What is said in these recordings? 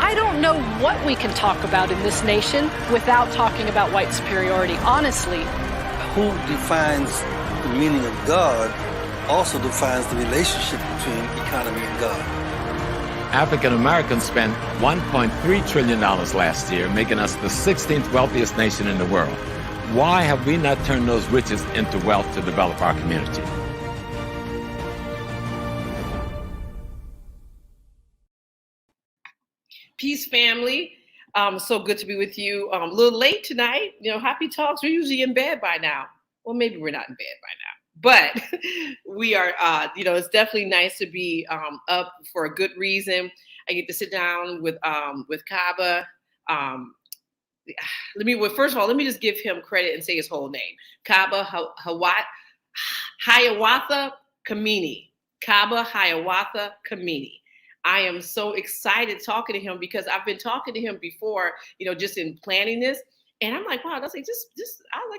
I don't know what we can talk about in this nation without talking about white superiority, honestly. Who defines the meaning of God also defines the relationship between economy and God. African Americans spent $1.3 trillion last year, making us the 16th wealthiest nation in the world. Why have we not turned those riches into wealth to develop our community? Peace, family. So good to be with you. A little late tonight. You know, HAPI Talks, we're usually in bed by now. Well, maybe we're not in bed by now. But we are, it's definitely nice to be up for a good reason. I get to sit down with Cabba. First of all, let me just give him credit and say his whole name. Kaba Hiawatha Kamene. Kaba Hiawatha Kamene. I am so excited talking to him because I've been talking to him before, just in planning this. And I'm like, wow, that's like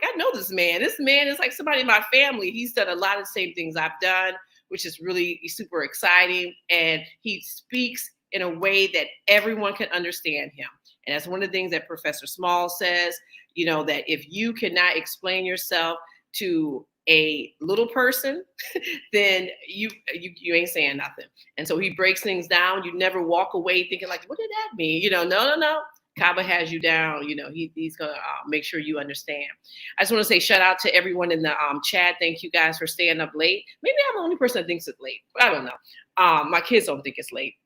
I know this man. This man is like somebody in my family. He's done a lot of the same things I've done, which is really super exciting. And he speaks in a way that everyone can understand him. And that's one of the things that Professor Small says, that if you cannot explain yourself to a little person, then you ain't saying nothing. And so he breaks things down. You never walk away thinking like, what did that mean? No. Cabba has you down. He's going to make sure you understand. I just want to say shout out to everyone in the chat. Thank you guys for staying up late. Maybe I'm the only person that thinks it's late. I don't know. My kids don't think it's late.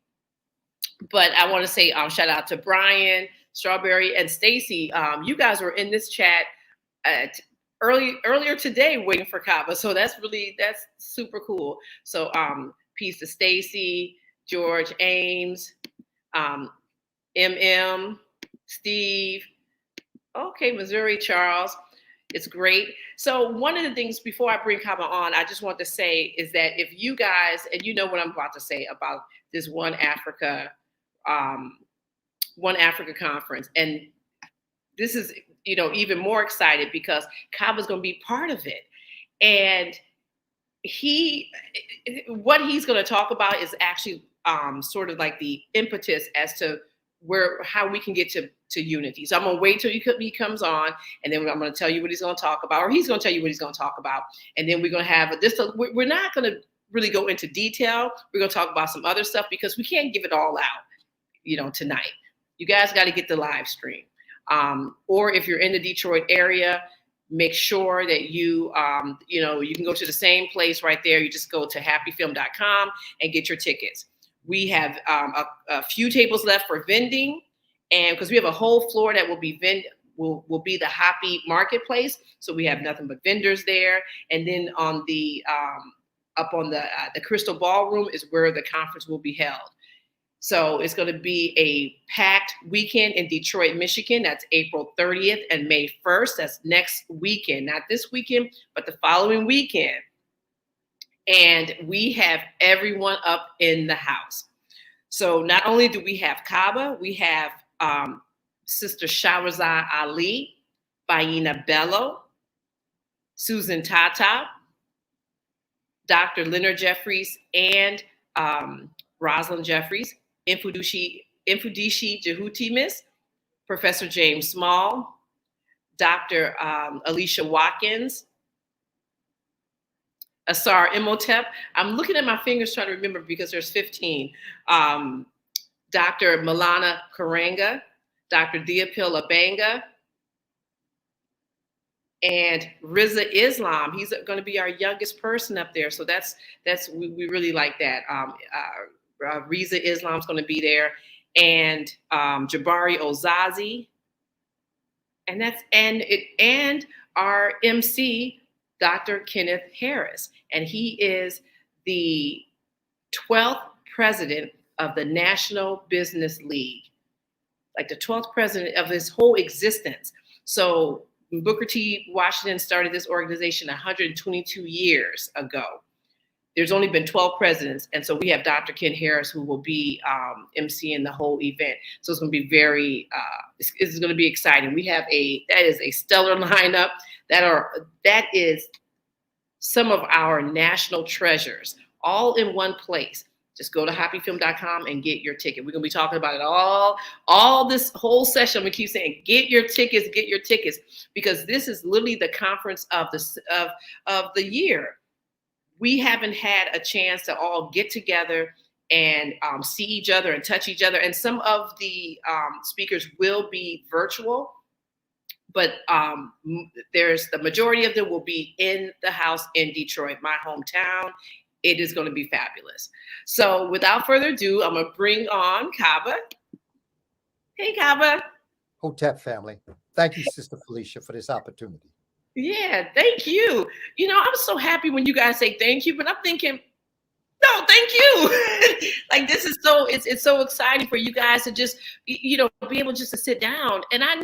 But I want to say shout out to Brian, Strawberry, and Stacy. You guys were in this chat earlier today waiting for Cabba. So that's super cool. So peace to Stacy, George Ames, MM, Steve, okay, Missouri, Charles. It's great. So one of the things before I bring Cabba on, I just want to say is that if you guys, and you know what I'm about to say about this One Africa conference, and this is, even more excited because Cabba's going to be part of it. And what he's going to talk about is actually sort of like the impetus as to how we can get to unity. So I'm going to wait till he comes on, and then I'm going to tell you what he's going to talk about, or he's going to tell you what he's going to talk about. And then we're going to have this. We're not going to really go into detail. We're going to talk about some other stuff because we can't give it all out, tonight. You guys got to get the live stream. Or if you're in the Detroit area, make sure that you can go to the same place right there. You just go to hapifilm.com and get your tickets. We have a few tables left for vending, and because we have a whole floor that will be will be the HAPI marketplace. So we have nothing but vendors there. And then on the up on the Crystal Ballroom is where the conference will be held. So it's going to be a packed weekend in Detroit, Michigan. That's April 30th and May 1st. That's next weekend, not this weekend, but the following weekend. And we have everyone up in the house. So not only do we have Cabba, we have Sister Shahrazad Ali, Baina Bello, Susan Tata, Dr. Leonard Jeffries, and Rosalind Jeffries, Infudishi Jehutimis, Professor James Small, Dr. Alicia Watkins, Asar Imhotep. I'm looking at my fingers trying to remember because there's 15. Dr. Malana Karanga, Dr. Diapil Abanga, and Riza Islam. He's going to be our youngest person up there. So we really like that. Riza Islam's going to be there, and Jabari Ozazi, and our MC, Dr. Kenneth Harris, and he is the 12th president of the National Business League, like the 12th president of his whole existence. So Booker T. Washington started this organization 122 years ago. There's only been 12 presidents. And so we have Dr. Ken Harris, who will be emceeing the whole event. So it's going to be it's going to be exciting. That is a stellar lineup. That is some of our national treasures all in one place. Just go to hapifilm.com and get your ticket. We're going to be talking about it all this whole session. We keep saying, get your tickets, because this is literally the conference of the year. We haven't had a chance to all get together and see each other and touch each other. And some of the speakers will be virtual, but there's the majority of them will be in the house in Detroit, my hometown. It is going to be fabulous. So without further ado, I'm going to bring on Cabba. Hey, Cabba. Hotep family. Thank you, Sister Felicia, for this opportunity. Yeah, thank you. You know, I'm so happy when you guys say thank you, but I'm thinking, no, thank you. Like, this is so, it's so exciting for you guys to just, you know, be able just to sit down. And I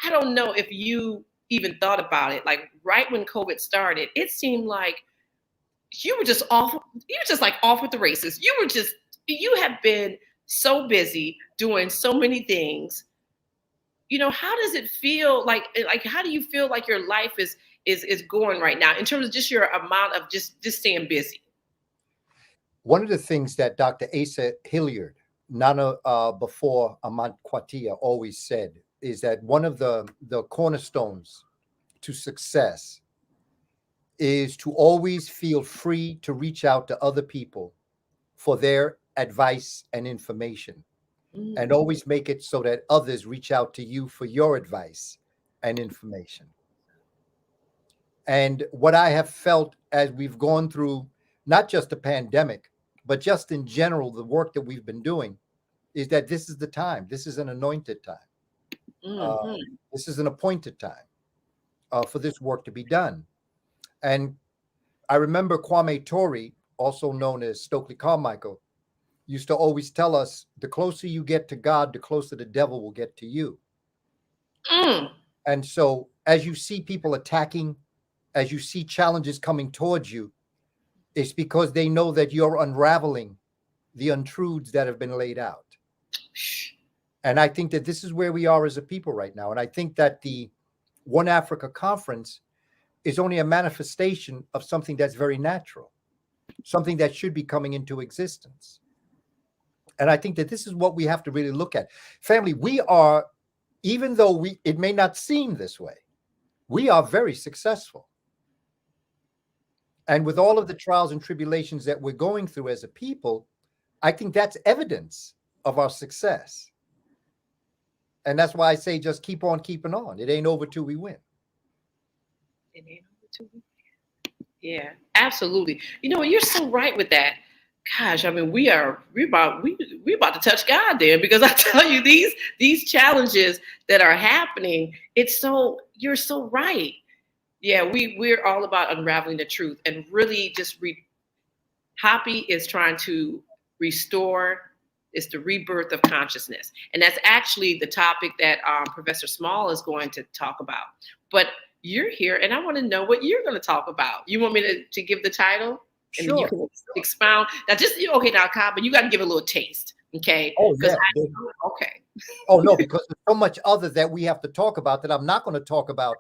don't know if you even thought about it. Like, right when COVID started, it seemed like you were just off with the races. You have been so busy doing so many things. You know, how does it feel like how do you feel like your life is going right now in terms of just your amount of just staying busy? One of the things that Dr. Asa Hilliard, Nana before Amant Kwatia, always said is that one of the cornerstones to success is to always feel free to reach out to other people for their advice and information, and always make it so that others reach out to you for your advice and information. And what I have felt as we've gone through not just the pandemic, but just in general, the work that we've been doing, is that this is the time. This is an anointed time. This is an appointed time for this work to be done. And I remember Kwame Tori, also known as Stokely Carmichael, used to always tell us, the closer you get to God, the closer the devil will get to you. And so as you see people attacking, as you see challenges coming towards you, it's because they know that you're unraveling the untruths that have been laid out. And I think that this is where we are as a people right now. And I think that the One Africa Conference is only a manifestation of something that's very natural, something that should be coming into existence. And I think that this is what we have to really look at. Family, we are, even though it may not seem this way, we are very successful. And with all of the trials and tribulations that we're going through as a people, I think that's evidence of our success. And that's why I say just keep on keeping on. It ain't over till we win. It ain't over till we win. Yeah, absolutely. You know, you're so right with that. Gosh, I mean, we're about to touch God there, because I tell you, these challenges that are happening, you're so right. Yeah, we're all about unraveling the truth and really just HAPI is trying to restore. It's the rebirth of consciousness, and that's actually the topic that Professor Small is going to talk about. But you're here, and I want to know what you're going to talk about. You want me to give the title? And Sure. you can expound. Now, now, Cabba, but you got to give a little taste, okay? Oh, yeah. Okay. Oh, no, because there's so much other that we have to talk about that I'm not going to talk about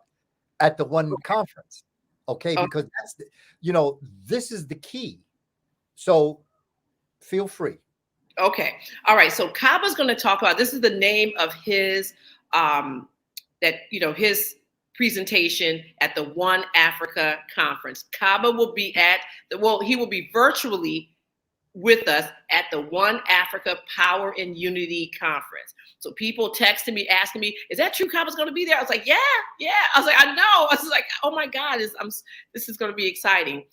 at the one conference, okay? Because that's, this is the key. So feel free. Okay. All right. So Cabba's going to talk about, this is the name of his, his presentation at the One Africa Conference. Cabba will be he will be virtually with us at the One Africa Power and Unity Conference. So people texting me, asking me, is that true Cabba's going to be there? I was like, yeah. I was like, I know. I was like, oh my God, this is going to be exciting.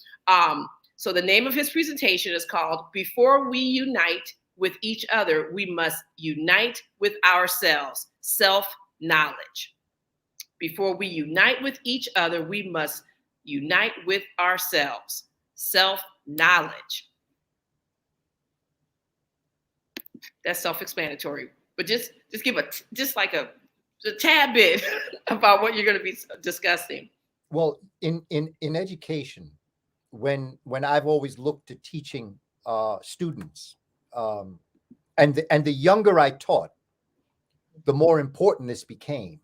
So the name of his presentation is called Before We Unite with Each Other, We Must Unite with Ourselves, Self-Knowledge. Before we unite with each other, we must unite with ourselves, self-knowledge. That's self-explanatory, but just give a tad bit about what you're going to be discussing. Well, in education, when I've always looked to teaching students, and the younger I taught, the more important this became.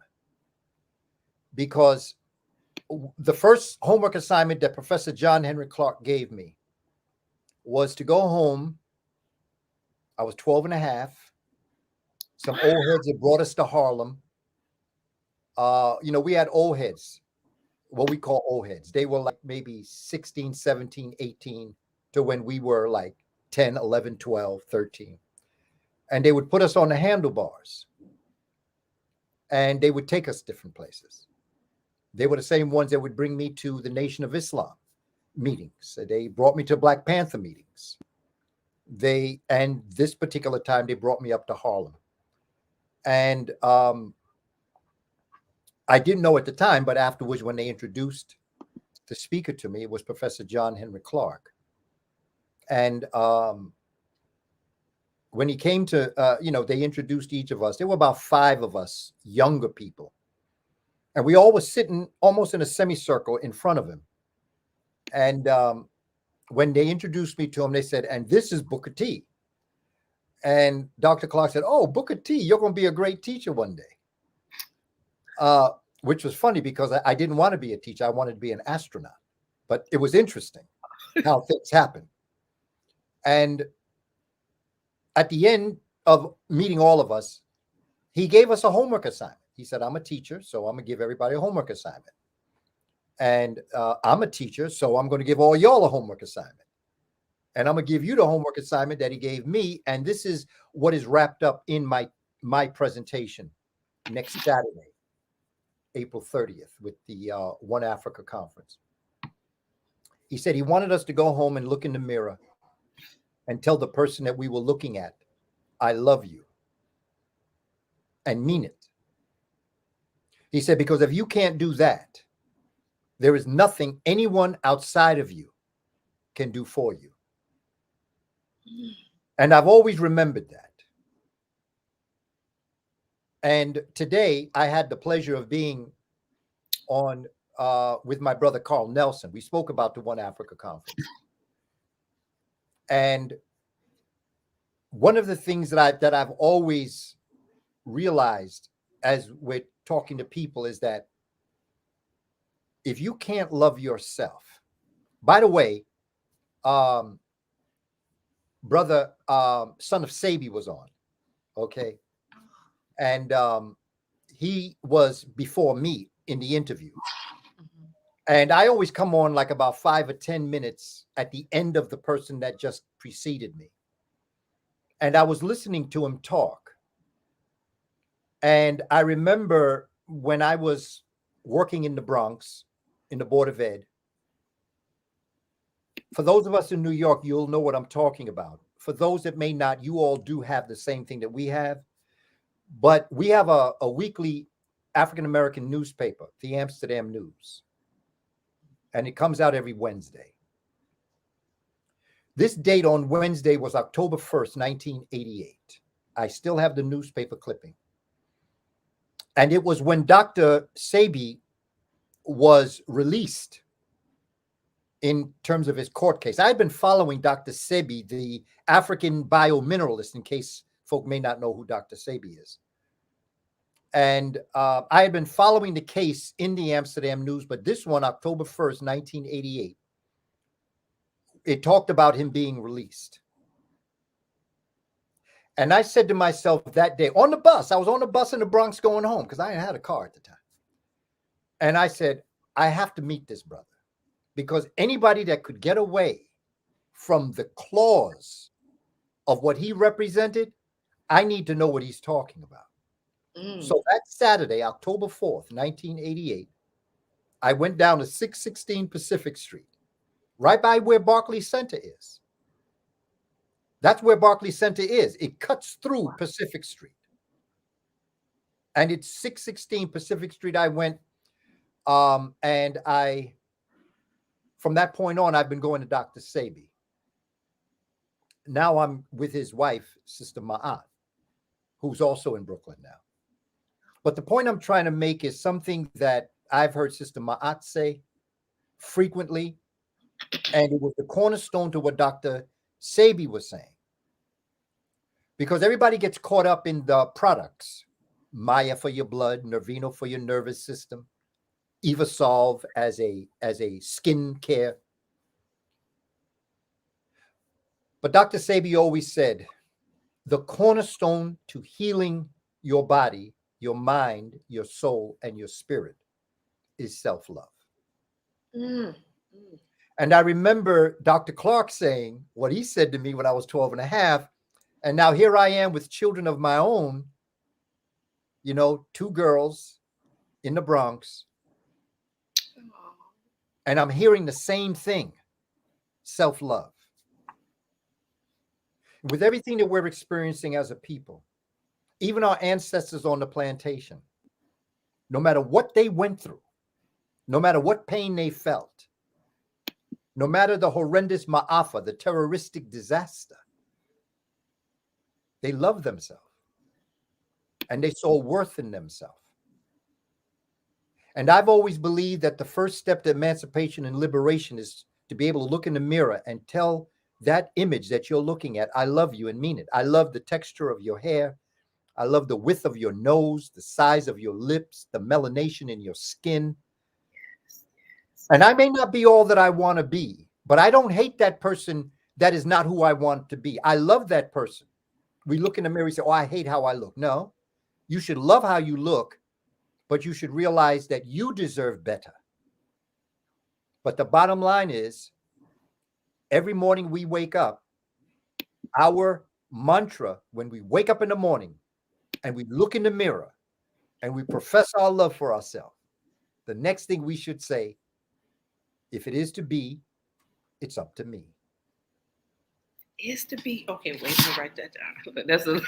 Because the first homework assignment that Professor John Henry Clark gave me was to go home I was 12 and a half. Some old heads had brought us to Harlem. We had old heads, what we call old heads. They were like maybe 16, 17, 18 to when we were like 10, 11, 12, 13. And they would put us on the handlebars. And they would take us different places. They were the same ones that would bring me to the Nation of Islam meetings. They brought me to Black Panther meetings. And this particular time, they brought me up to Harlem. And I didn't know at the time, but afterwards, when they introduced the speaker to me, it was Professor John Henry Clark. And when he came to, they introduced each of us. There were about 5 of us, younger people. And we all were sitting almost in a semicircle in front of him. And when they introduced me to him, they said, and this is Booker T. And Dr. Clark said, oh, Booker T, you're going to be a great teacher one day. Which was funny because I didn't want to be a teacher. I wanted to be an astronaut. But it was interesting how things happen. And at the end of meeting all of us, he gave us a homework assignment. He said, I'm a teacher, so I'm going to give everybody a homework assignment. And I'm a teacher, so I'm going to give all y'all a homework assignment. And I'm going to give you the homework assignment that he gave me. And this is what is wrapped up in my presentation next Saturday, April 30th, with the One Africa Conference. He said he wanted us to go home and look in the mirror and tell the person that we were looking at, I love you, and mean it. He said, because if you can't do that, there is nothing anyone outside of you can do for you. And I've always remembered that. And today I had the pleasure of being on with my brother Carl Nelson. We spoke about the One Africa Conference. And one of the things that I've always realized as we're talking to people is that if you can't love yourself, by the way, brother, son of Sabi was on, okay? And he was before me in the interview. And I always come on like about 5 or 10 minutes at the end of the person that just preceded me. And I was listening to him talk. And I remember when I was working in the Bronx, in the Board of Ed. For those of us in New York, you'll know what I'm talking about. For those that may not, you all do have the same thing that we have. But we have a weekly African-American newspaper, the Amsterdam News. And it comes out every Wednesday. This date on Wednesday was October 1st, 1988. I still have the newspaper clipping. And it was when Dr. Sabi was released in terms of his court case. I had been following Dr. Sabi, the African biomineralist, in case folk may not know who Dr. Sabi is. And I had been following the case in the Amsterdam News, but this one, October 1st, 1988, it talked about him being released. And I said to myself that day on the bus, I was on the bus in the Bronx going home because I hadn't had a car at the time. And I said, I have to meet this brother because anybody that could get away from the clause of what he represented, I need to know what he's talking about. So that Saturday, October 4th, 1988, I went down to 616 Pacific Street, right by where Barclays Center is. That's where Barclays Center is. It cuts through Pacific Street. And it's 616 Pacific Street I went. And from that point on, I've been going to Dr. Sabi. Now I'm with his wife, Sister Ma'at, who's also in Brooklyn now. But the point I'm trying to make is something that I've heard Sister Ma'at say frequently, and it was the cornerstone to what Dr. Sabi was saying. Because everybody gets caught up in the products. Maya for your blood, Nervino for your nervous system, Evasolve as a skin care. But Dr. Sabi always said, the cornerstone to healing your body, your mind, your soul, and your spirit is self-love. And I remember Dr. Clark saying what he said to me when I was 12 and a half. And now here I am with children of my own, you know, 2 girls in the Bronx. And I'm hearing the same thing, self-love. With everything that we're experiencing as a people, even our ancestors on the plantation, no matter what they went through, no matter what pain they felt, no matter the horrendous ma'afa, the terroristic disaster, they loved themselves and they saw worth in themselves. And I've always believed that the first step to emancipation and liberation is to be able to look in the mirror and tell that image that you're looking at, I love you, and mean it. I love the texture of your hair. I love the width of your nose, the size of your lips, the melanation in your skin. And I may not be all that I want to be, but I don't hate that person that is not who I want to be. I love that person. We look in the mirror and say, oh, I hate how I look. No, you should love how you look, but you should realize that you deserve better. But the bottom line is, every morning we wake up, our mantra, when we wake up in the morning and we look in the mirror and we profess our love for ourselves, the next thing we should say, if it is to be, it's up to me. Is to be. Okay, wait, let me write that down.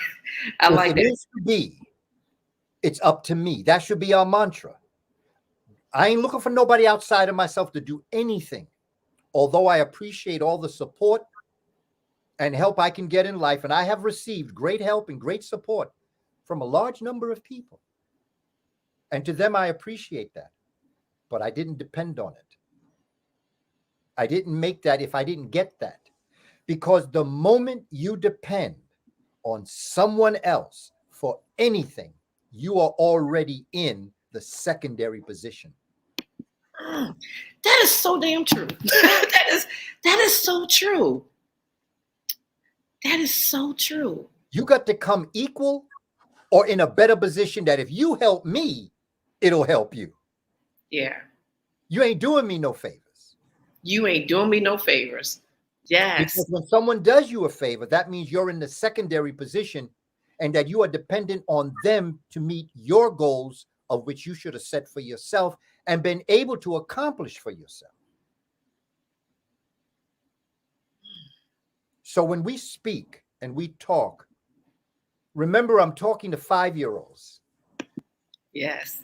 I like that. If it is to be, it's up to me. That should be our mantra. I ain't looking for nobody outside of myself to do anything. Although I appreciate all the support and help I can get in life, and I have received great help and great support from a large number of people. And to them, I appreciate that. But I didn't depend on it. I didn't make that if I didn't get that. Because the moment you depend on someone else for anything, you are already in the secondary position. That is so damn true. that is so true. That is so true. You got to come equal or in a better position that if you help me, it'll help you. Yeah. You ain't doing me no favors. You ain't doing me no favors. Yes. Because when someone does you a favor, that means you're in the secondary position and that you are dependent on them to meet your goals of which you should have set for yourself and been able to accomplish for yourself. So when we speak and we talk, remember, I'm talking to 5-year-olds. Yes.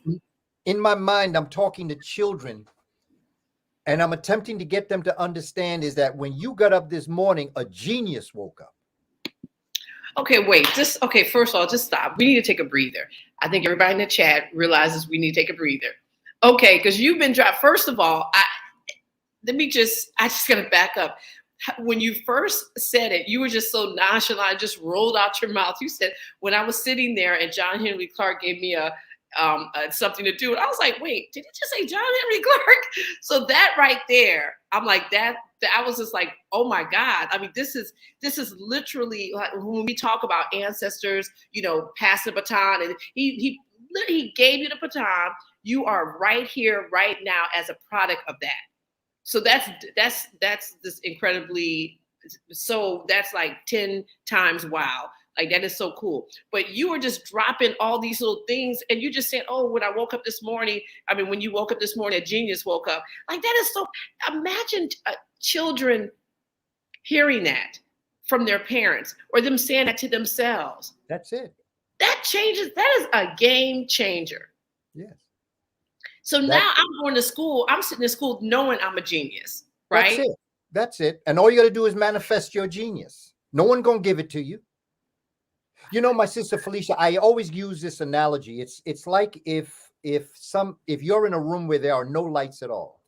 In my mind, I'm talking to children, and I'm attempting to get them to understand is that when you got up this morning, a genius woke up. Okay, wait. First of all, just stop. We need to take a breather. I think everybody in the chat realizes we need to take a breather. Okay, because you've been dropped. First of all, I just gotta back up. When you first said it, you were just so nonchalant, just rolled out your mouth. You said, when I was sitting there and John Henry Clark gave me something to do, and I was like, wait, did he just say John Henry Clark? So that right there, I'm like that I was just like, oh my God. I mean, this is literally like when we talk about ancestors, pass the baton, and he gave you the baton. You are right here, right now, as a product of that. So that's this incredibly, so that's like 10 times wow. Like, that is so cool. But you were just dropping all these little things, and you just said, oh, when I woke up this morning, when you woke up this morning, a genius woke up. Like, that is so, imagine children hearing that from their parents or them saying that to themselves. That's it. That is a game changer. Yes. So now I'm going to school. I'm sitting in school knowing I'm a genius, right? That's it. And all you got to do is manifest your genius. No one going to give it to you. My sister Felicia, I always use this analogy. It's like if you're in a room where there are no lights at all,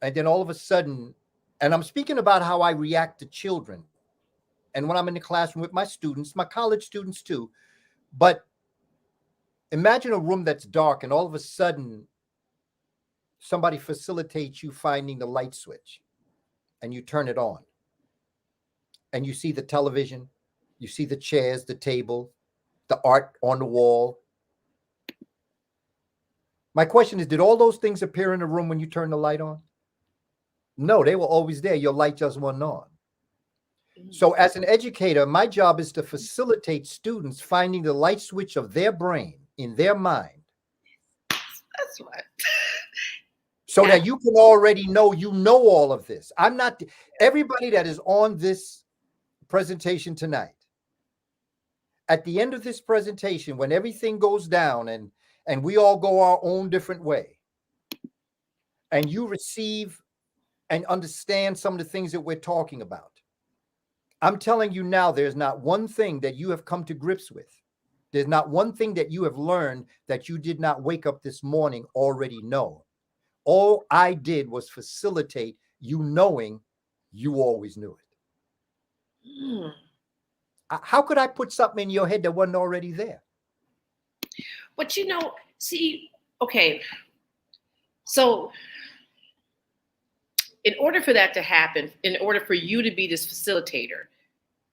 and then all of a sudden, and I'm speaking about how I react to children, and when I'm in the classroom with my students, my college students too, but imagine a room that's dark, and all of a sudden, somebody facilitates you finding the light switch, and you turn it on, and you see the television, You see the chairs, the table, the art on the wall. My question is, did all those things appear in the room when you turned the light on? No, they were always there. Your light just wasn't on. So as an educator, my job is to facilitate students finding the light switch of their brain in their mind. That's what. So that you can already know, you know all of this. I'm not, everybody that is on this presentation tonight, at the end of this presentation, when everything goes down and we all go our own different way, and you receive and understand some of the things that we're talking about, I'm telling you now, there's not one thing that you have come to grips with. There's not one thing that you have learned that you did not wake up this morning already know. All I did was facilitate you knowing you always knew it. How could I put something in your head that wasn't already there? But you know, see, okay. So in order for that to happen, in order for you to be this facilitator,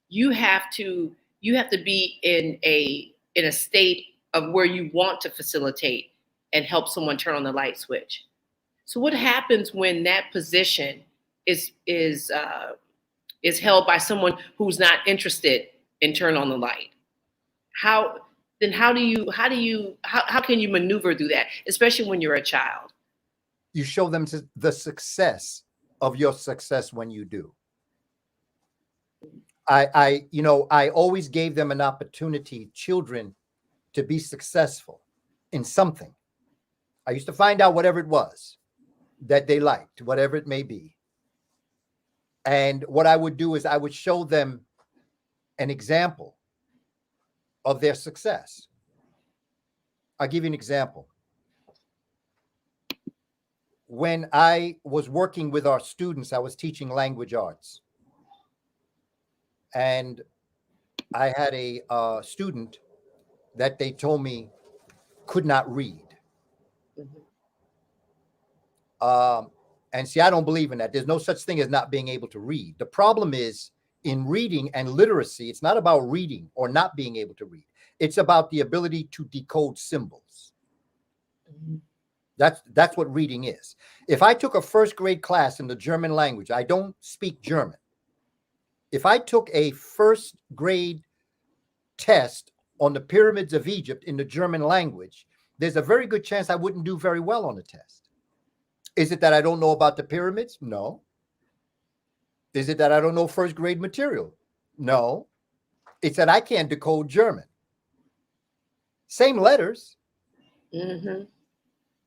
you have to be in a state of where you want to facilitate and help someone turn on the light switch. So what happens when that position is held by someone who's not interested in turn on the light? How can you maneuver through that, especially when you're a child? You show them the success of your success when you do. I always gave them an opportunity, children, to be successful in something. I used to find out whatever it was that they liked, whatever it may be. And what I would do is I would show them an example of their success. I'll give you an example. When I was working with our students, I was teaching language arts. And I had a student that they told me could not read. And see, I don't believe in that. There's no such thing as not being able to read. The problem is in reading and literacy, it's not about reading or not being able to read. It's about the ability to decode symbols. That's what reading is. If I took a first grade class in the German language, I don't speak German. If I took a first grade test on the pyramids of Egypt in the German language, there's a very good chance I wouldn't do very well on the test. Is it that I don't know about the pyramids? No. Is it that I don't know first grade material? No. It's that I can't decode German. Same letters. Mm-hmm.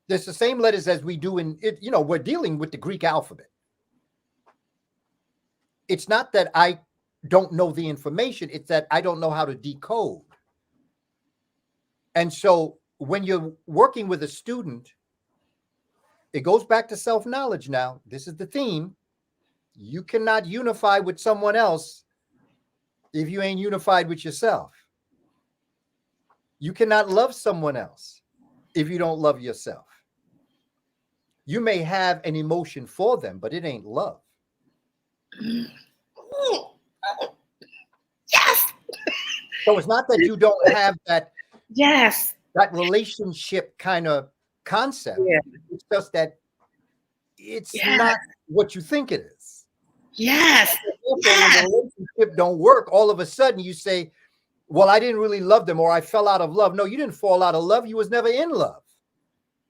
There's the same letters as we do in it. You know, we're dealing with the Greek alphabet. It's not that I don't know the information. It's that I don't know how to decode. And so when you're working with a student, it goes back to self-knowledge now. This is the theme. You cannot unify with someone else if you ain't unified with yourself. You cannot love someone else if you don't love yourself. You may have an emotion for them, but it ain't love. Yes. So it's not that you don't have that, Yes, that relationship kind of concept. Yeah. It's just that it's Yes. not what you think it is. yes, When yes. the relationship don't work, all of a sudden you say, well, I didn't really love them, or I fell out of love. No, you didn't fall out of love. You was never in love.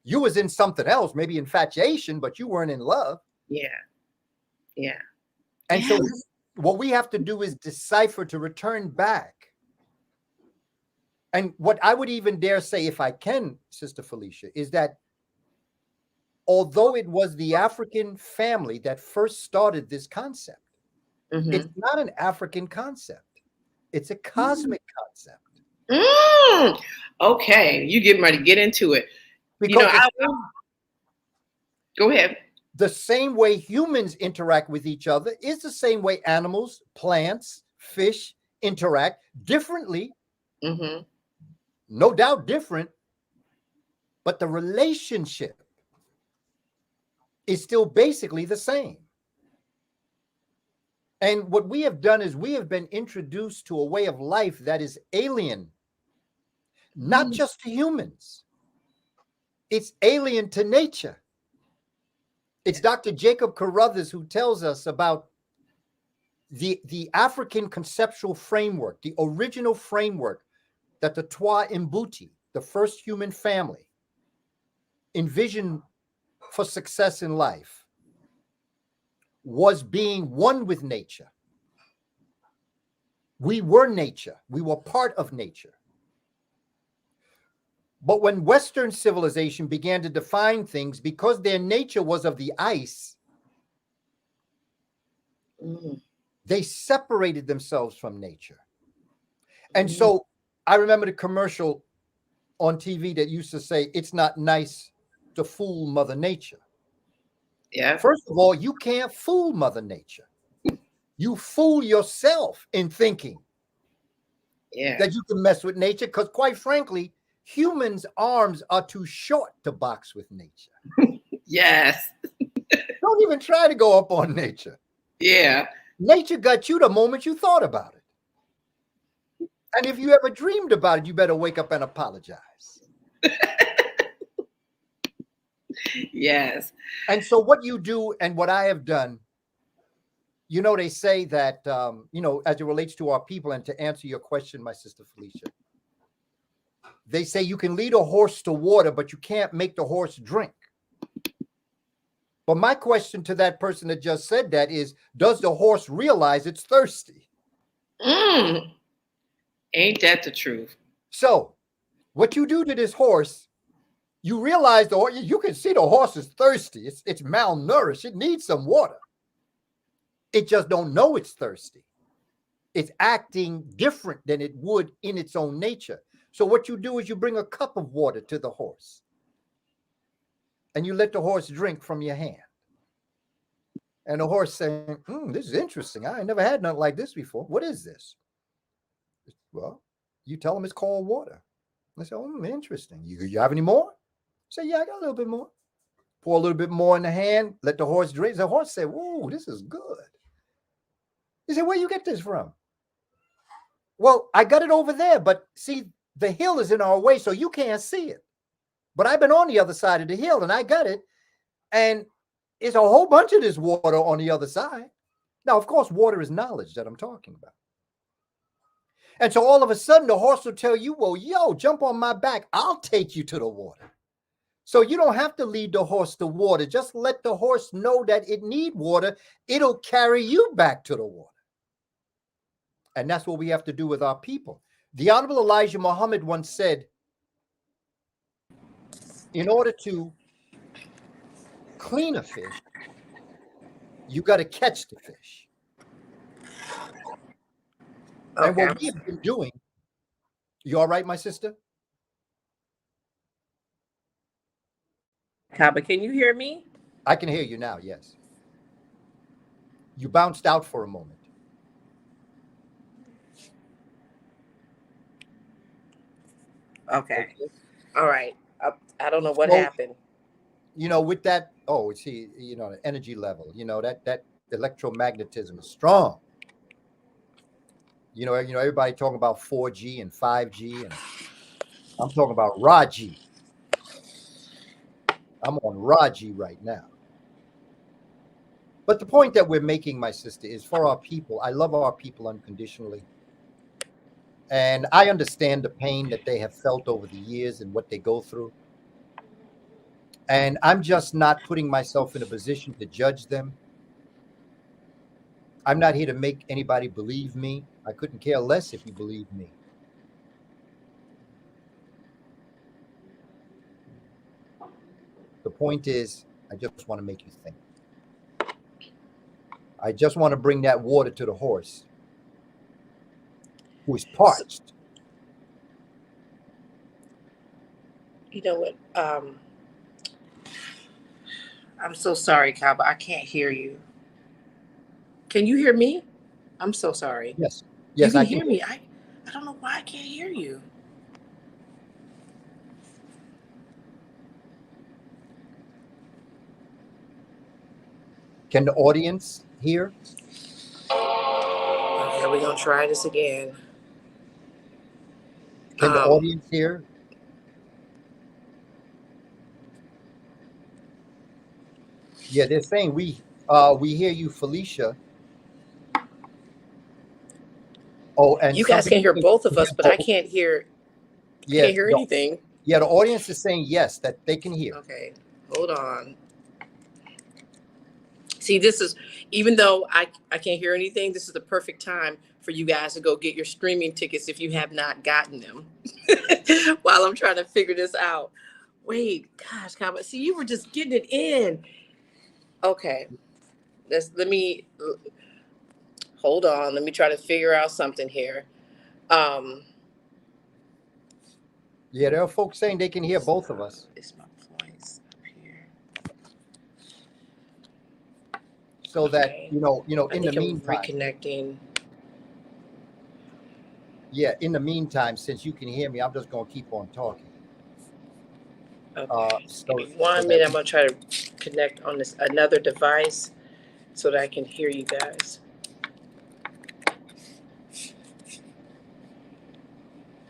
You was in something else, maybe infatuation, but you weren't in love. Yeah, yeah. And so what we have to do is decipher to return back. And what I would even dare say, if I can, Sister Felicia, is that although it was the African family that first started this concept, Mhm. it's not an African concept. It's a cosmic concept. Okay, you getting ready to get into it. Because Go ahead. the same way humans interact with each other is the same way animals, plants, fish interact differently. Mm-hmm. No doubt different, but the relationship is still basically the same. And what we have done is we have been introduced to a way of life that is alien, not just to humans. It's alien to nature. It's Dr. Jacob Carruthers who tells us about the African conceptual framework, the original framework that the Twa Mbuti, the first human family, envisioned for success in life, was being one with nature. We were nature. We were part of nature. But when Western civilization began to define things, because their nature was of the ice, they separated themselves from nature. And so I remember the commercial on TV that used to say, it's not nice to fool Mother Nature. Yeah. First of all, you can't fool Mother Nature. You fool yourself in thinking that you can mess with nature, because quite frankly, humans' arms are too short to box with nature. Yes. Don't even try to go up on nature. Yeah. Nature got you the moment you thought about it. And if you ever dreamed about it, you better wake up and apologize. Yes. And so what you do and what I have done, you know, they say that, you know, as it relates to our people, and to answer your question, my sister Felicia, they say you can lead a horse to water, but you can't make the horse drink. But my question to that person that just said that is, does the horse realize it's thirsty? Ain't that the truth? So what you do to this horse, you realize you can see the horse is thirsty. It's malnourished. It needs some water. It just don't know it's thirsty. It's acting different than it would in its own nature. So what you do is you bring a cup of water to the horse and you let the horse drink from your hand. And the horse saying, this is interesting. I ain't never had nothing like this before. What is this? Well, you tell them it's called water. They say, interesting. You have any more? Say, yeah, I got a little bit more. Pour a little bit more in the hand, let the horse drink. The horse said, whoa, this is good. He said, where you get this from? Well, I got it over there, but see, the hill is in our way, so you can't see it. But I've been on the other side of the hill and I got it. And it's a whole bunch of this water on the other side. Now, of course, water is knowledge that I'm talking about. And so all of a sudden, the horse will tell you, well, yo, jump on my back. I'll take you to the water. So you don't have to lead the horse to water. Just let the horse know that it needs water. It'll carry you back to the water. And that's what we have to do with our people. The Honorable Elijah Muhammad once said, in order to clean a fish, you got to catch the fish. Okay. And what we've been doing, you all right, my sister? Cabba, can you hear me? I can hear you now, yes. You bounced out for a moment. Okay. All right. I don't know what happened. You know, with that, see, you know, the energy level, you know, that electromagnetism is strong. You know, everybody talking about 4G and 5G, and I'm talking about Raji. I'm on Raji right now. But the point that we're making, my sister, is for our people. I love our people unconditionally. And I understand the pain that they have felt over the years and what they go through. And I'm just not putting myself in a position to judge them. I'm not here to make anybody believe me. I couldn't care less if you believe me. The point is, I just want to make you think. I just want to bring that water to the horse who is parched. You know what? I'm so sorry, Cabba. I can't hear you. Can you hear me? I'm so sorry. Yes. Yes, I can hear me. I don't know why I can't hear you. Can the audience hear? Okay, we're gonna try this again. Can the audience hear? Yeah, they're saying we hear you, Felicia. Oh, and You guys can hear both of us, but I can't hear. Yeah, Can't hear anything. Yeah, the audience is saying yes, that they can hear. Okay, hold on. See, this is, even though I can't hear anything, this is the perfect time for you guys to go get your streaming tickets if you have not gotten them. While I'm trying to figure this out. Wait, gosh, Cabba, see, you were just getting it in. Okay, let me hold on. Let me try to figure out something here. Yeah, there are folks saying they can hear both of us. It's my voice up here. So Okay. that, in the meantime. Reconnecting. Yeah, in the meantime, since you can hear me, I'm just going to keep on talking. Okay. Give me 1 minute. I'm going to try to connect on this another device so that I can hear you guys.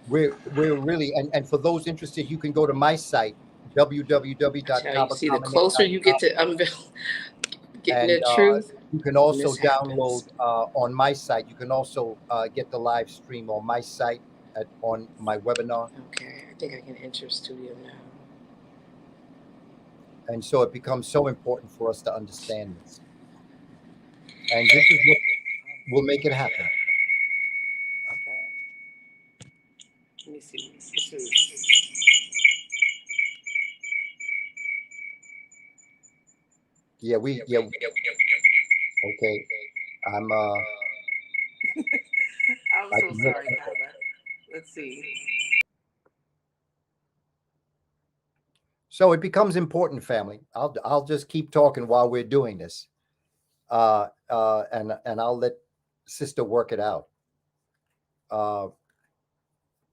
We're really, and for those interested, you can go to my site, www.kabakamene.com. See, the closer you get to getting the truth. You can also download on my site. You can also get the live stream on my site on my webinar. Okay, I think I can enter studio now. And so it becomes so important for us to understand this. And this is what will make it happen. Okay. Let me see. This is... Yeah, okay. I'm so sorry, Cabba. Let's see. So it becomes important, family. I'll just keep talking while we're doing this. And I'll let Sister work it out.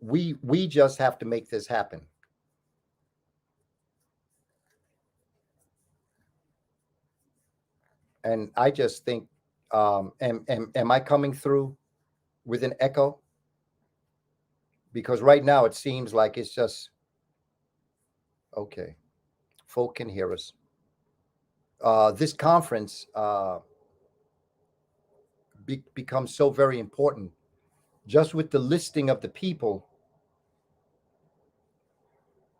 We just have to make this happen. And I just think, am I coming through with an echo? Because right now it seems like it's just, okay, folk can hear us. This conference becomes so very important, just with the listing of the people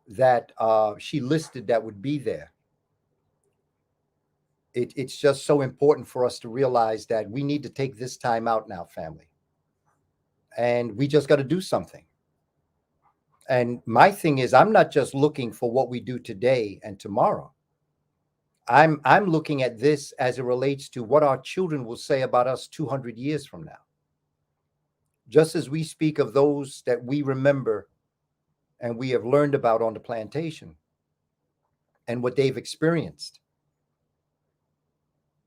that she listed that would be there. It's just so important for us to realize that we need to take this time out now, family. And we just got to do something. And my thing is, I'm not just looking for what we do today and tomorrow. I'm looking at this as it relates to what our children will say about us 200 years from now. Just as we speak of those that we remember and we have learned about on the plantation and what they've experienced.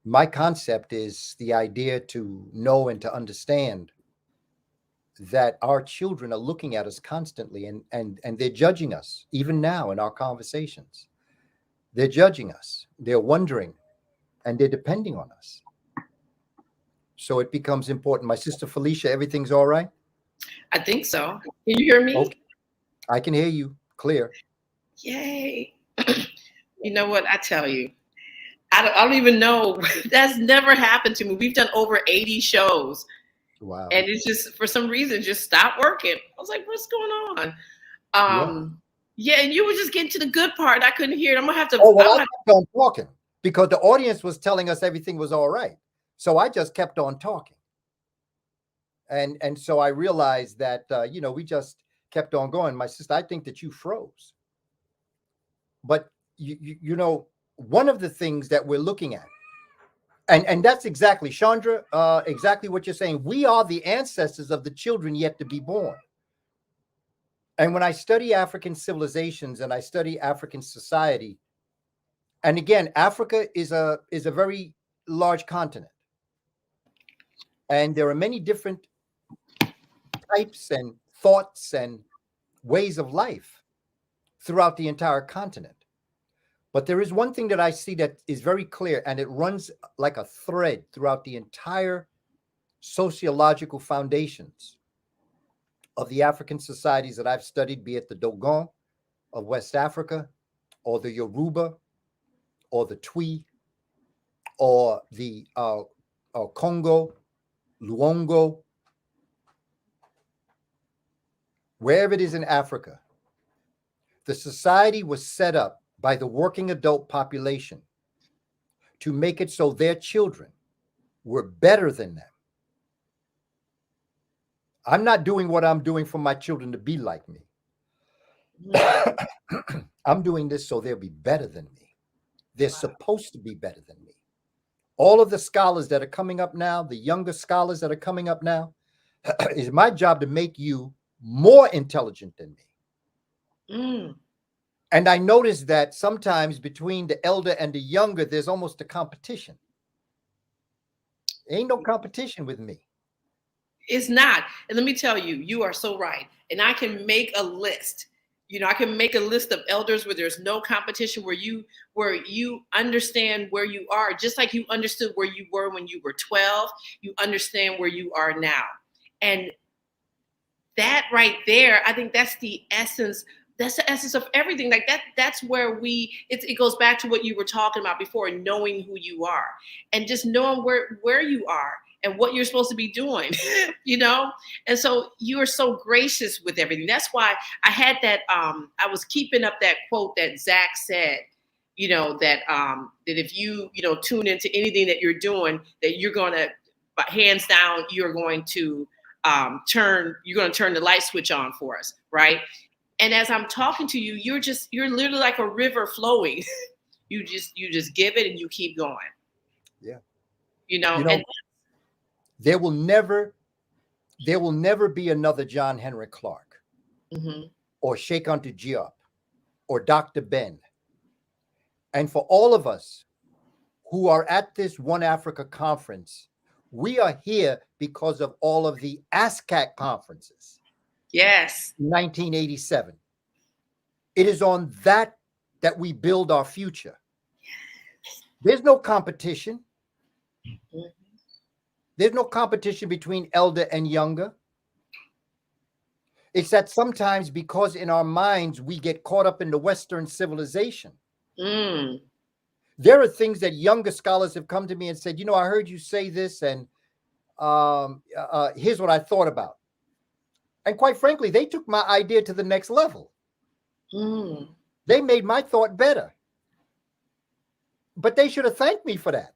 My concept is the idea to know and to understand that our children are looking at us constantly and they're judging us, even now in our conversations. They're judging us, they're wondering, and they're depending on us. So it becomes important. My sister Felicia, everything's all right? I think so. Can you hear me? Okay. I can hear you clear. Yay. You know what? I tell you, I don't even know. That's never happened to me. We've done over 80 shows. Wow. And it's just, for some reason, just stopped working. I was like, what's going on? Yeah, and you were just getting to the good part. I couldn't hear it. I'm going to have to. Oh, well, I kept on talking because the audience was telling us everything was all right. So I just kept on talking. And so I realized that, we just kept on going. My sister, I think that you froze. But, one of the things that we're looking at, and that's exactly, Chandra, exactly what you're saying. We are the ancestors of the children yet to be born. And when I study African civilizations and I study African society, and again, Africa is a very large continent. And there are many different types and thoughts and ways of life throughout the entire continent. But there is one thing that I see that is very clear, and it runs like a thread throughout the entire sociological foundations of the African societies that I've studied, be it the Dogon of West Africa, or the Yoruba, or the Twi, or the Congo, Luongo, wherever it is in Africa, the society was set up by the working adult population to make it so their children were better than them. I'm not doing what I'm doing for my children to be like me. I'm doing this so they'll be better than me. They're supposed to be better than me. All of the scholars that are coming up now, the younger scholars that are coming up now, it's my job to make you more intelligent than me. And I noticed that sometimes between the elder and the younger, there's almost a competition. Ain't no competition with me. It's not. And let me tell you, you are so right. And I can make a list. You know, I can make a list of elders where there's no competition, where you understand where you are, just like you understood where you were when you were 12, you understand where you are now. And that right there, I think that's the essence. That's the essence of everything. Like that's where it goes back to what you were talking about before, knowing who you are and just knowing where you are and what you're supposed to be doing, you know? And so you are so gracious with everything. That's why I had that, I was keeping up that quote that Zach said, you know, that if you tune into anything that you're doing, that you're going to, hands down, you're going to turn the light switch on for us, right? And as I'm talking to you, you're literally like a river flowing. you just give it and you keep going. Yeah. You know, and there will never be another John Henrik Clark, or Sheikh Anta Diop, or Dr. Ben. And for all of us who are at this One Africa conference, we are here because of all of the ASCAC conferences. Yes. 1987. It is on that we build our future. There's no competition. There's no competition between elder and younger. It's that sometimes because in our minds we get caught up in the Western civilization. There are things that younger scholars have come to me and said, you know, I heard you say this, and here's what I thought about. And quite frankly, they took my idea to the next level. They made my thought better. But they should have thanked me for that,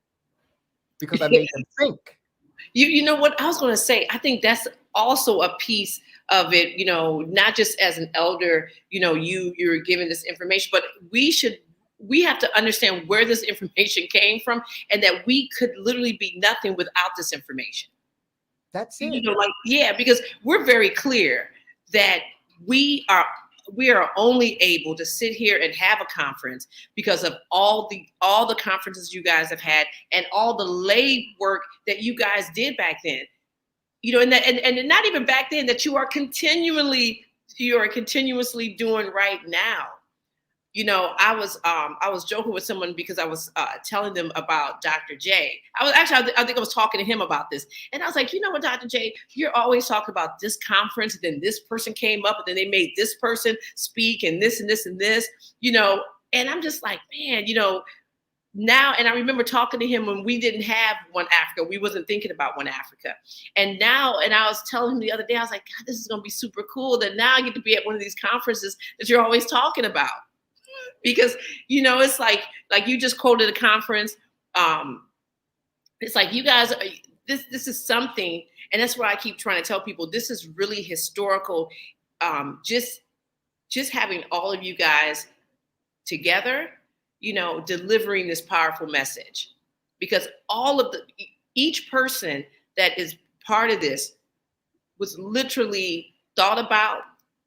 because I made them think. You know what I was going to say? I think that's also a piece of it, you know, not just as an elder, you know, you're giving this information, but we have to understand where this information came from, and that we could literally be nothing without this information. That's it. You know, like, yeah, because we're very clear that we are only able to sit here and have a conference because of all the conferences you guys have had and all the lay work that you guys did back then. You know, and not even back then, that you are continuously doing right now. You know, I was joking with someone because I was telling them about Dr. J. I think I was talking to him about this. And I was like, you know what, Dr. J, you're always talking about this conference, and then this person came up, and then they made this person speak, and this and this and this, you know. And I'm just like, man, you know, now, and I remember talking to him when we didn't have One Africa. We wasn't thinking about One Africa. And now, and I was telling him the other day, I was like, God, this is going to be super cool that now I get to be at one of these conferences that you're always talking about. Because, you know, it's like you just quoted a conference. It's like, you guys, this is something, and that's why I keep trying to tell people, this is really historical. Just having all of you guys together, you know, delivering this powerful message, because each person that is part of this was literally thought about,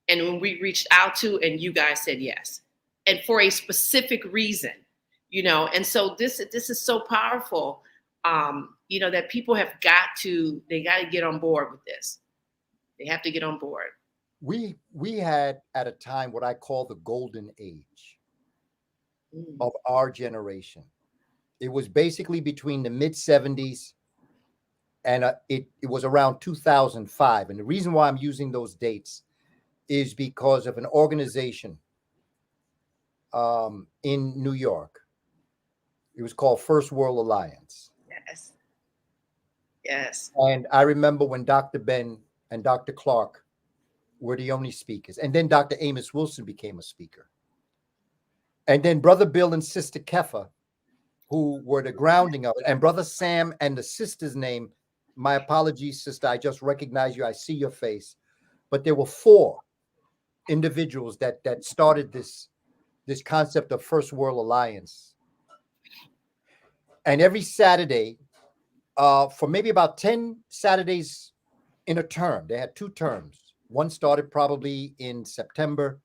and when we reached out to, and you guys said yes. And for a specific reason, you know, and so this is so powerful, you know, that people have got to get on board with this. They have to get on board. We had at a time what I call the golden age of our generation. It was basically between the mid 70s And it was around 2005. And the reason why I'm using those dates is because of an organization in New York. It was called First World Alliance. Yes. Yes. And I remember when Dr. Ben and Dr. Clark were the only speakers. And then Dr. Amos Wilson became a speaker. And then Brother Bill and Sister Kefa, who were the grounding of it. And Brother Sam and the sister's name, my apologies, sister, I just recognize you. I see your face. But there were 4 individuals that started this concept of First World Alliance. And every Saturday, for maybe about 10 Saturdays in a term, they had 2 terms. One started probably in September,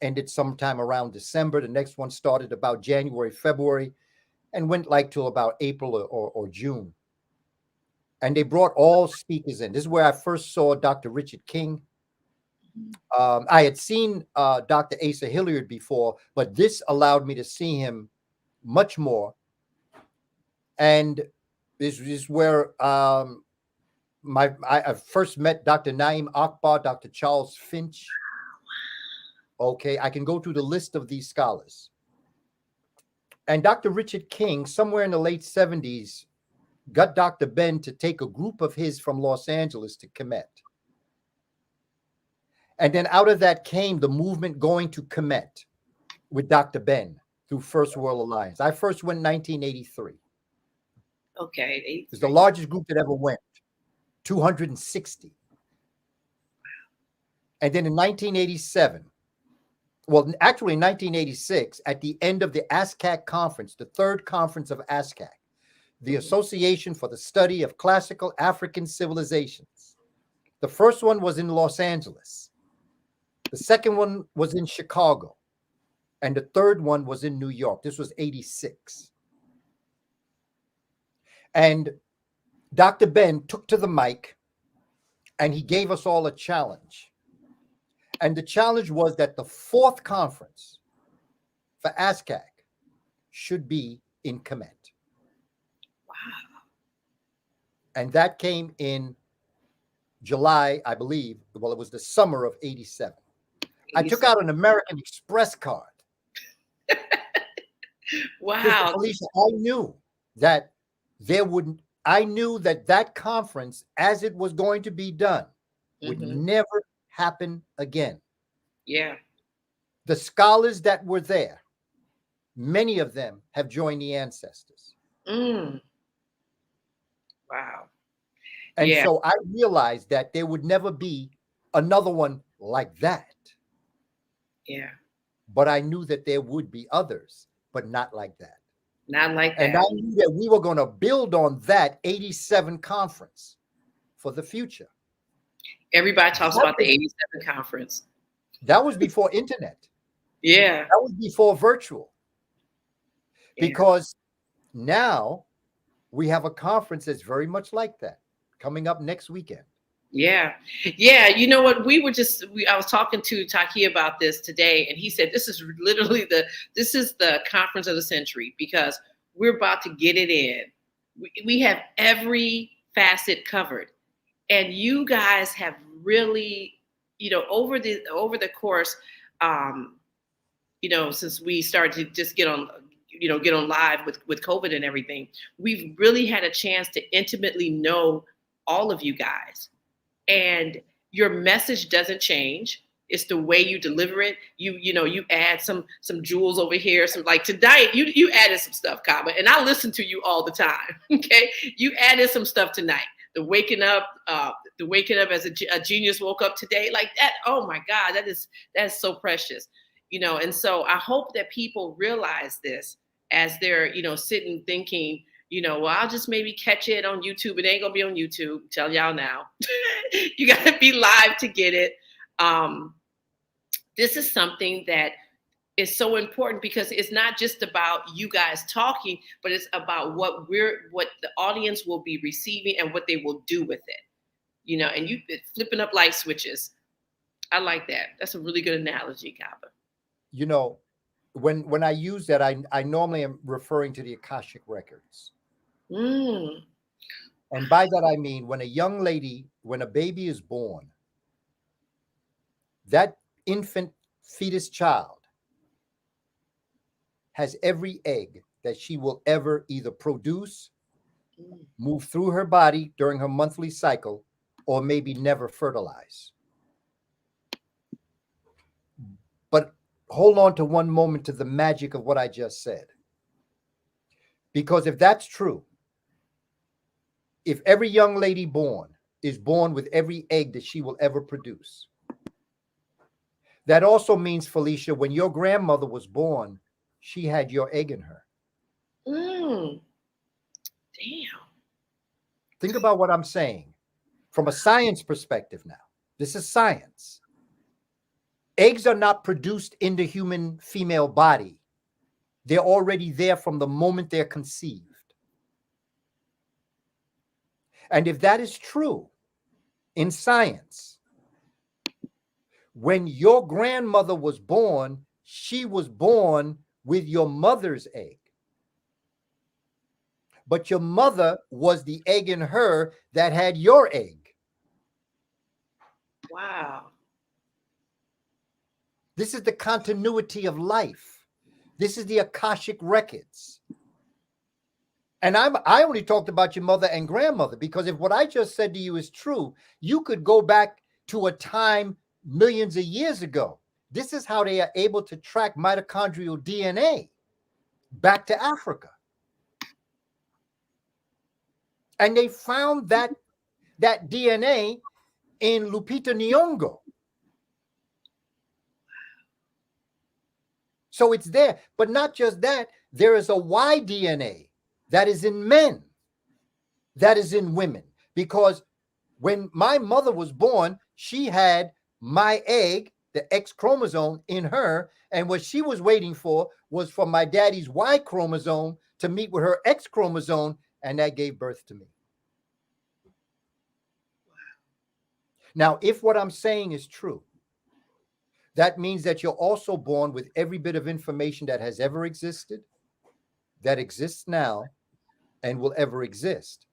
ended sometime around December. The next one started about January, February, and went like till about April or June. And they brought all speakers in. This is where I first saw Dr. Richard King. I had seen Dr. Asa Hilliard before, but this allowed me to see him much more. And this is where I first met Dr. Naeem Akbar, Dr. Charles Finch. Okay, I can go through the list of these scholars. And Dr. Richard King, somewhere in the late 70s, got Dr. Ben to take a group of his from Los Angeles to Kemet. And then out of that came the movement going to Kemet with Dr. Ben through First World Alliance. I first went in 1983. Okay. It was the largest group that ever went, 260. And then in 1987, well, actually in 1986, at the end of the ASCAC conference, the 3rd conference of ASCAC, the Association for the Study of Classical African Civilizations. The first one was in Los Angeles. The second one was in Chicago. And the third one was in New York. This was 86. And Dr. Ben took to the mic and he gave us all a challenge. And the challenge was that the 4th conference for ASCAC should be in Kemet. Wow. And that came in July, I believe. Well, it was the summer of 87. I took out an American Express card. Wow. Alicia, I knew that I knew that conference, as it was going to be done, would never happen again. Yeah. The scholars that were there, many of them have joined the ancestors. Wow. And so I realized that there would never be another one like that. Yeah. But I knew that there would be others, but not like that. Not like that. And I knew that we were going to build on that 87 conference for the future. Everybody talks about the 87 conference. That was before internet. Yeah. That was before virtual. Yeah. Because now we have a conference that's very much like that coming up next weekend. Yeah. Yeah. You know what? I was talking to Taki about this today, and he said, this is literally the conference of the century, because we're about to get it in. We have every facet covered, and you guys have really, over the course, since we started to just get on live with COVID and everything, we've really had a chance to intimately know all of you guys. And your message doesn't change. It's the way you deliver it. You add some jewels over here. Some, like tonight, you added some stuff, Cabba, and I listen to you all the time. Okay, you added some stuff tonight. The waking up as a genius woke up today, like that. Oh my God, that's so precious, And so I hope that people realize this as they're sitting thinking, well, I'll just maybe catch it on YouTube. It ain't gonna be on YouTube. Tell y'all now. You gotta be live to get it. This is something that is so important, because it's not just about you guys talking, but it's about what the audience will be receiving and what they will do with it. And you flipping up light switches. I like that. That's a really good analogy, Cabba. When I use that, I normally am referring to the Akashic records. And by that, I mean when a baby is born, that infant fetus child has every egg that she will ever either produce, move through her body during her monthly cycle, or maybe never fertilize. But hold on to one moment to the magic of what I just said. Because if that's true, if every young lady born is born with every egg that she will ever produce, that also means, Felicia, when your grandmother was born, she had your egg in her. Damn. Think about what I'm saying from a science perspective now. This is science. Eggs are not produced in the human female body. They're already there from the moment they're conceived. And if that is true in science, when your grandmother was born, she was born with your mother's egg. But your mother was the egg in her that had your egg. Wow. This is the continuity of life. This is the Akashic records. And I only talked about your mother and grandmother because if what I just said to you is true, you could go back to a time millions of years ago. This is how they are able to track mitochondrial DNA back to Africa. And they found that DNA in Lupita Nyong'o. So it's there. But not just that, there is a Y DNA that is in men, that is in women. Because when my mother was born, she had my egg, the X chromosome, in her. And what she was waiting for was for my daddy's Y chromosome to meet with her X chromosome, and that gave birth to me. Now, if what I'm saying is true, that means that you're also born with every bit of information that has ever existed, that exists now, and will ever exist.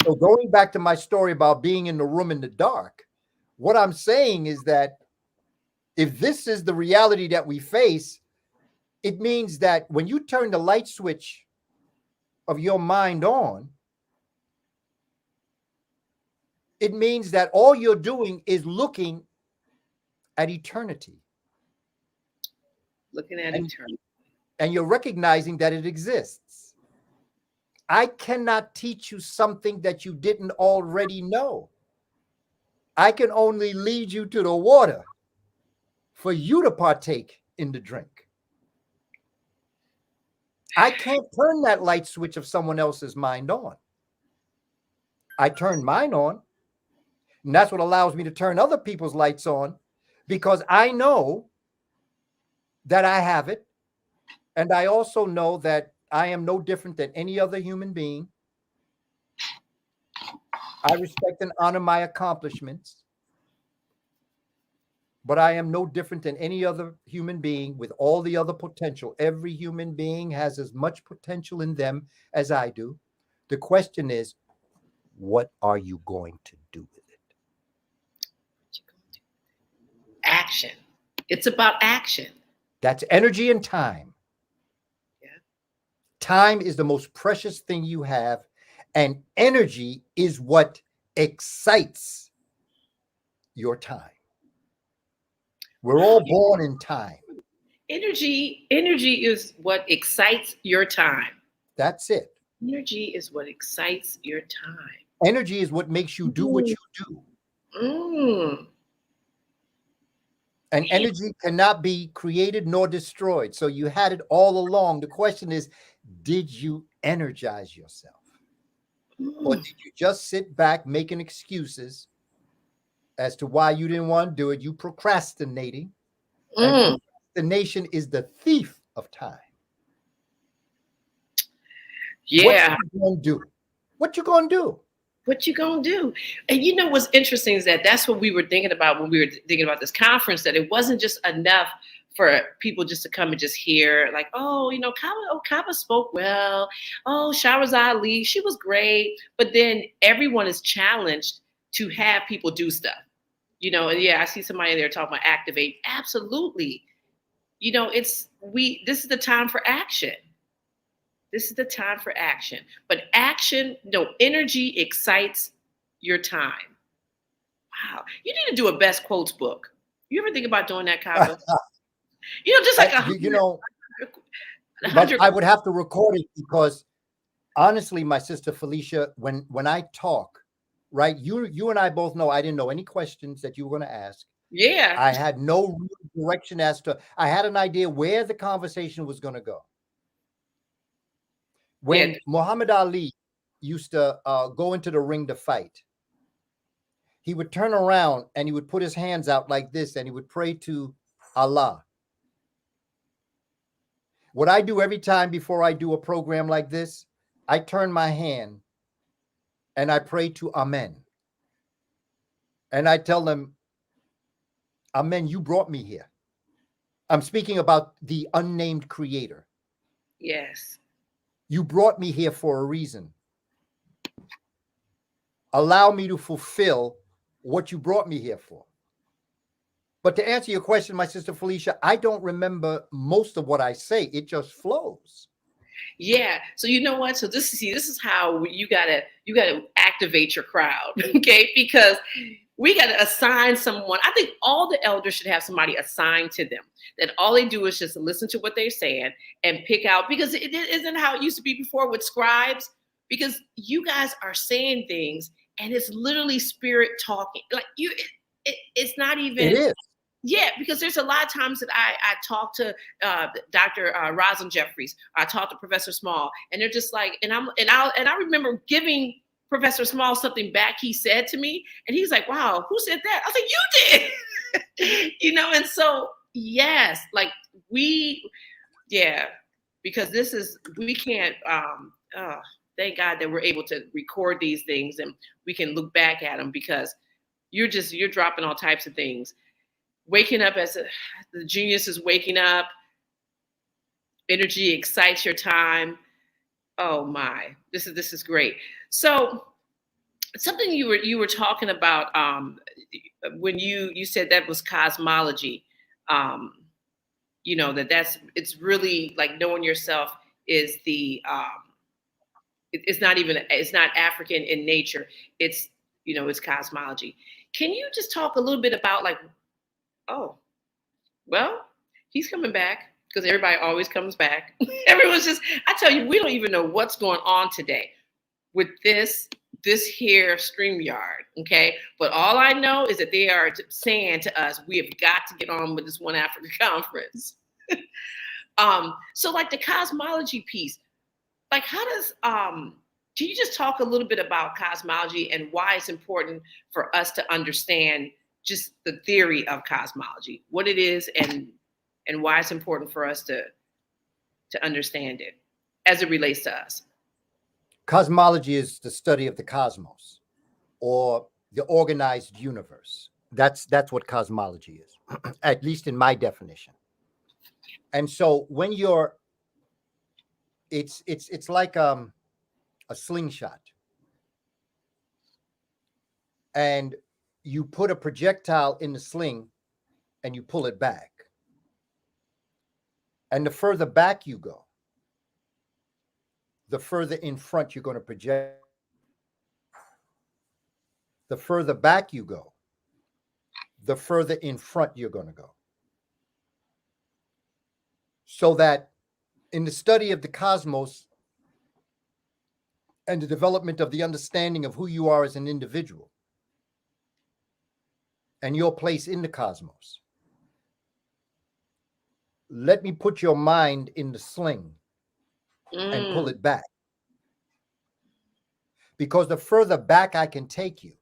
So going back to my story about being in the room in the dark, what I'm saying is that if this is the reality that we face, it means that when you turn the light switch of your mind on, it means that all you're doing is looking at eternity. Looking at eternity. And you're recognizing that it exists. I cannot teach you something that you didn't already know. I can only lead you to the water for you to partake in the drink. I can't turn that light switch of someone else's mind on. I turn mine on. And that's what allows me to turn other people's lights on, because I know that I have it. And I also know that I am no different than any other human being. I respect and honor my accomplishments, but I am no different than any other human being with all the other potential. Every human being has as much potential in them as I do. The question is, what are you going to do with it? Action. It's about action. That's energy and time. Yeah. Time is the most precious thing you have, and energy is what excites your time. We're all born in time. Energy is what excites your time. That's it. Energy is what excites your time. Energy is what makes you do what you do. And energy cannot be created nor destroyed. So you had it all along. The question is, did you energize yourself? Or did you just sit back making excuses as to why you didn't want to do it? You procrastinating. And procrastination is the thief of time. Yeah. What you gonna do? What you gonna do? What you gonna do? And you know what's interesting is that's what we were thinking about when we were thinking about this conference, that it wasn't just enough for people just to come and just hear, like, oh, Cabba spoke well. Oh, Shahrazad Ali, she was great. But then everyone is challenged to have people do stuff. And yeah, I see somebody there talking about activate. Absolutely. This is the time for action. This is the time for action. But action, energy excites your time. Wow. You need to do a best quotes book. You ever think about doing that, Cabba? Just like but I would have to record it, because honestly, my sister Felicia, when I talk, right, you and I both know I didn't know any questions that you were going to ask. Yeah. I had no real direction I had an idea where the conversation was going to go. When Muhammad Ali used to go into the ring to fight, he would turn around and he would put his hands out like this and he would pray to Allah. What I do every time before I do a program like this, I turn my hand and I pray to Amen. And I tell them, Amen, you brought me here. I'm speaking about the unnamed creator. Yes. You brought me here for a reason. Allow me to fulfill what you brought me here for. But to answer your question, my sister Felicia, I don't remember most of what I say. It just flows. Yeah. So you know what? So this is how you gotta activate your crowd, okay? Because we gotta assign someone. I think all the elders should have somebody assigned to them. That all they do is just listen to what they're saying and pick out, because it isn't how it used to be before with scribes. Because you guys are saying things and it's literally spirit talking. Like it's not even. It is. Yeah, because there's a lot of times that I talk to Dr. Rosin Jeffries, I talk to Professor Small, and they're just like, and I remember giving Professor Small something back he said to me, and he's like, "Wow, who said that?" I was like, "You did," And so yes, like because we can't. Thank God that we're able to record these things and we can look back at them, because you're dropping all types of things. Waking up the genius is waking up. Energy excites your time. Oh my, this is great. So something you were talking about when you said that was cosmology. It's really like knowing yourself is the it's not African in nature. It's cosmology. Can you just talk a little bit about like, oh, well, he's coming back, because everybody always comes back. Everyone's I tell you, we don't even know what's going on today with this here StreamYard, okay? But all I know is that they are saying to us, we have got to get on with this One Africa conference. So like the cosmology piece, like how does, can you just talk a little bit about cosmology and why it's important for us to understand just the theory of cosmology, what it is, and why it's important for us to understand it as it relates to us? Cosmology is the study of the cosmos, or the organized universe. That's what cosmology is, at least in my definition. And so when it's like a slingshot, and you put a projectile in the sling and you pull it back. And the further back you go, the further in front you're going to project. The further back you go, the further in front you're going to go. So that in the study of the cosmos and the development of the understanding of who you are as an individual and your place in the cosmos, let me put your mind in the sling and pull it back. Because the further back I can take you,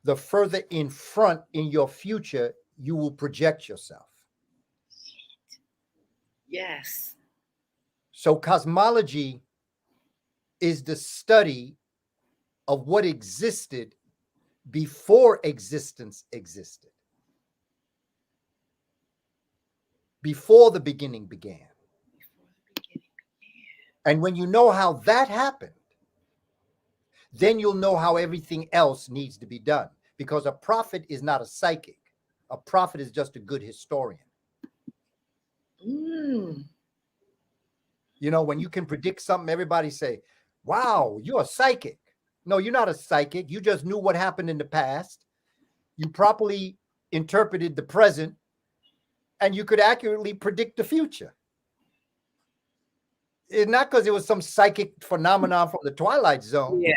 the further in front in your future you will project yourself. Yes. So cosmology is the study of what existed before existence existed. before the beginning began. And when you know how that happened, then you'll know how everything else needs to be done. Because a prophet is not a psychic. A prophet is just a good historian. Mm. You know, when you can predict something, everybody say, wow, you're a psychic. No, you're not a psychic. You just knew what happened in the past. You properly interpreted the present, and you could accurately predict the future. It's not because it was some psychic phenomenon from the Twilight Zone. Yeah.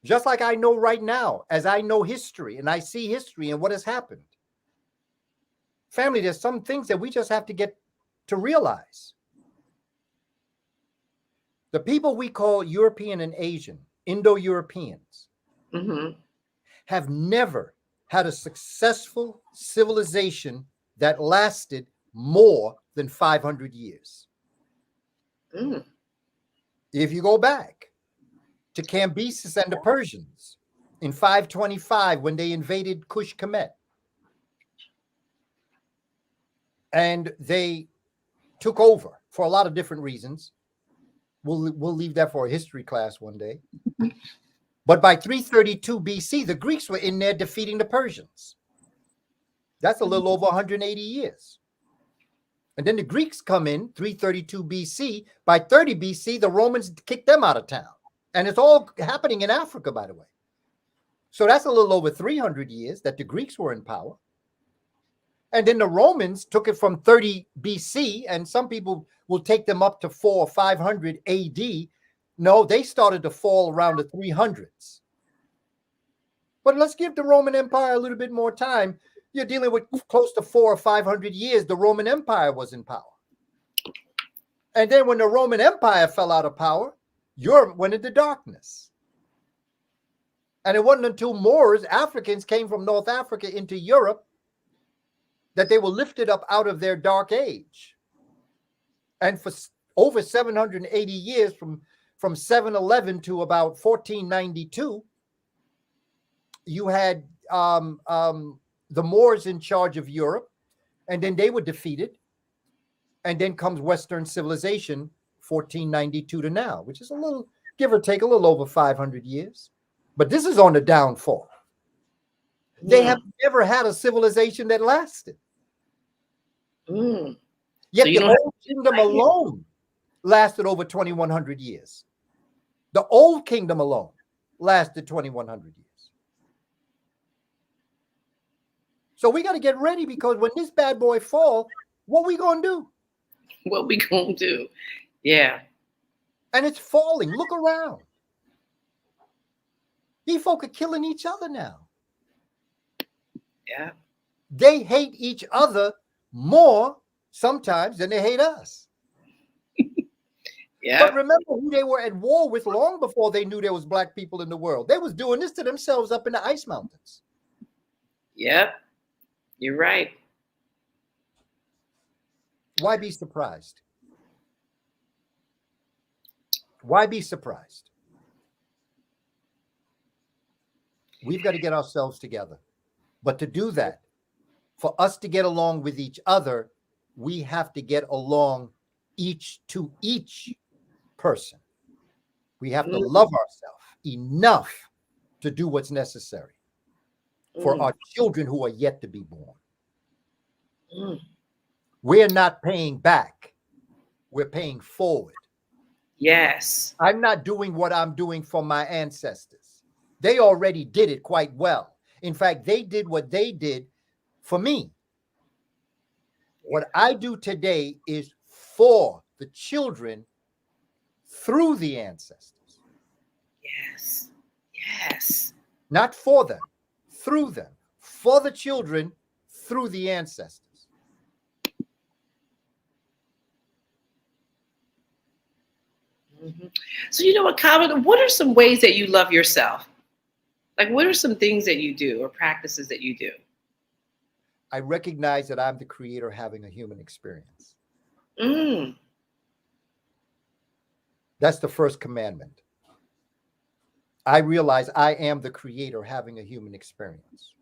Just like I know right now, as I know history and I see history and what has happened. Family, there's some things that we just have to get to realize. The people we call European and Asian, Indo-Europeans, have never had a successful civilization that lasted more than 500 years. Mm. If you go back to Cambyses and the Persians in 525 when they invaded Kush Kemet, and they took over for a lot of different reasons. We'll leave that for a history class one day. But by 332 BC, the Greeks were in there defeating the Persians. That's a little over 180 years. And then the Greeks come in 332 BC. By 30 BC, the Romans kicked them out of town. And it's all happening in Africa, by the way. So that's a little over 300 years that the Greeks were in power. And then the Romans took it from 30 BC, and some people will take them up to 400 or 500 AD. No, they started to fall around the 300s. But let's give the Roman Empire a little bit more time. You're dealing with close to 400 or 500 years. The Roman Empire was in power. And then when the Roman Empire fell out of power, Europe went into darkness. And it wasn't until Moors, Africans, came from North Africa into Europe that they were lifted up out of their dark age. And for over 780 years, from 711 to about 1492, you had the Moors in charge of Europe, and then they were defeated. And then comes Western civilization, 1492 to now, which is a little, give or take, a little over 500 years. But this is on the downfall. They have never had a civilization that lasted. Mm. Yet So you the don't Old Kingdom alone lasted over 2,100 years. The Old Kingdom alone lasted 2,100 years. So we got to get ready, because when this bad boy fall, what we going to do? What we gonna do? Yeah. And it's falling. Look around. These folk are killing each other now. Yeah. They hate each other more sometimes than they hate us. Yeah. But remember who they were at war with long before they knew there was black people in the world. They was doing this to themselves up in the ice mountains. Yep. You're right. Why be surprised? Why be surprised? We've got to get ourselves together. But to do that, for us to get along with each other, we have to get along each person. We have to love ourselves enough to do what's necessary for our children who are yet to be born. We're not paying back. We're paying forward. Yes. I'm not doing what I'm doing for my ancestors. They already did it quite well. In fact, they did what they did for me. What I do today is for the children through the ancestors. Yes. Yes. Not for them, through them. For the children through the ancestors. So you know what, Cabba, what are some ways that you love yourself? Like, what are some things that you do or practices that you do? I recognize that I'm the creator having a human experience. That's the first commandment. I realize I am the creator having a human experience.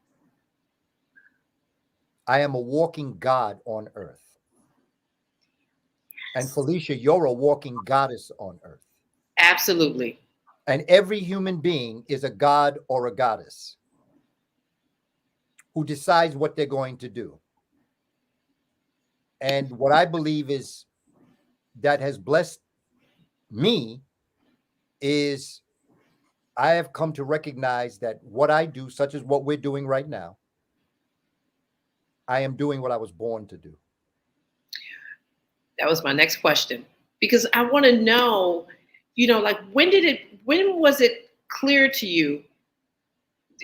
I am a walking God on earth. And Felicia, you're a walking goddess on earth. Absolutely. And every human being is a god or a goddess who decides what they're going to do. And what I believe is that has blessed me is I have come to recognize that what I do, such as what we're doing right now, I am doing what I was born to do. That was my next question, because I want to know, like when was it clear to you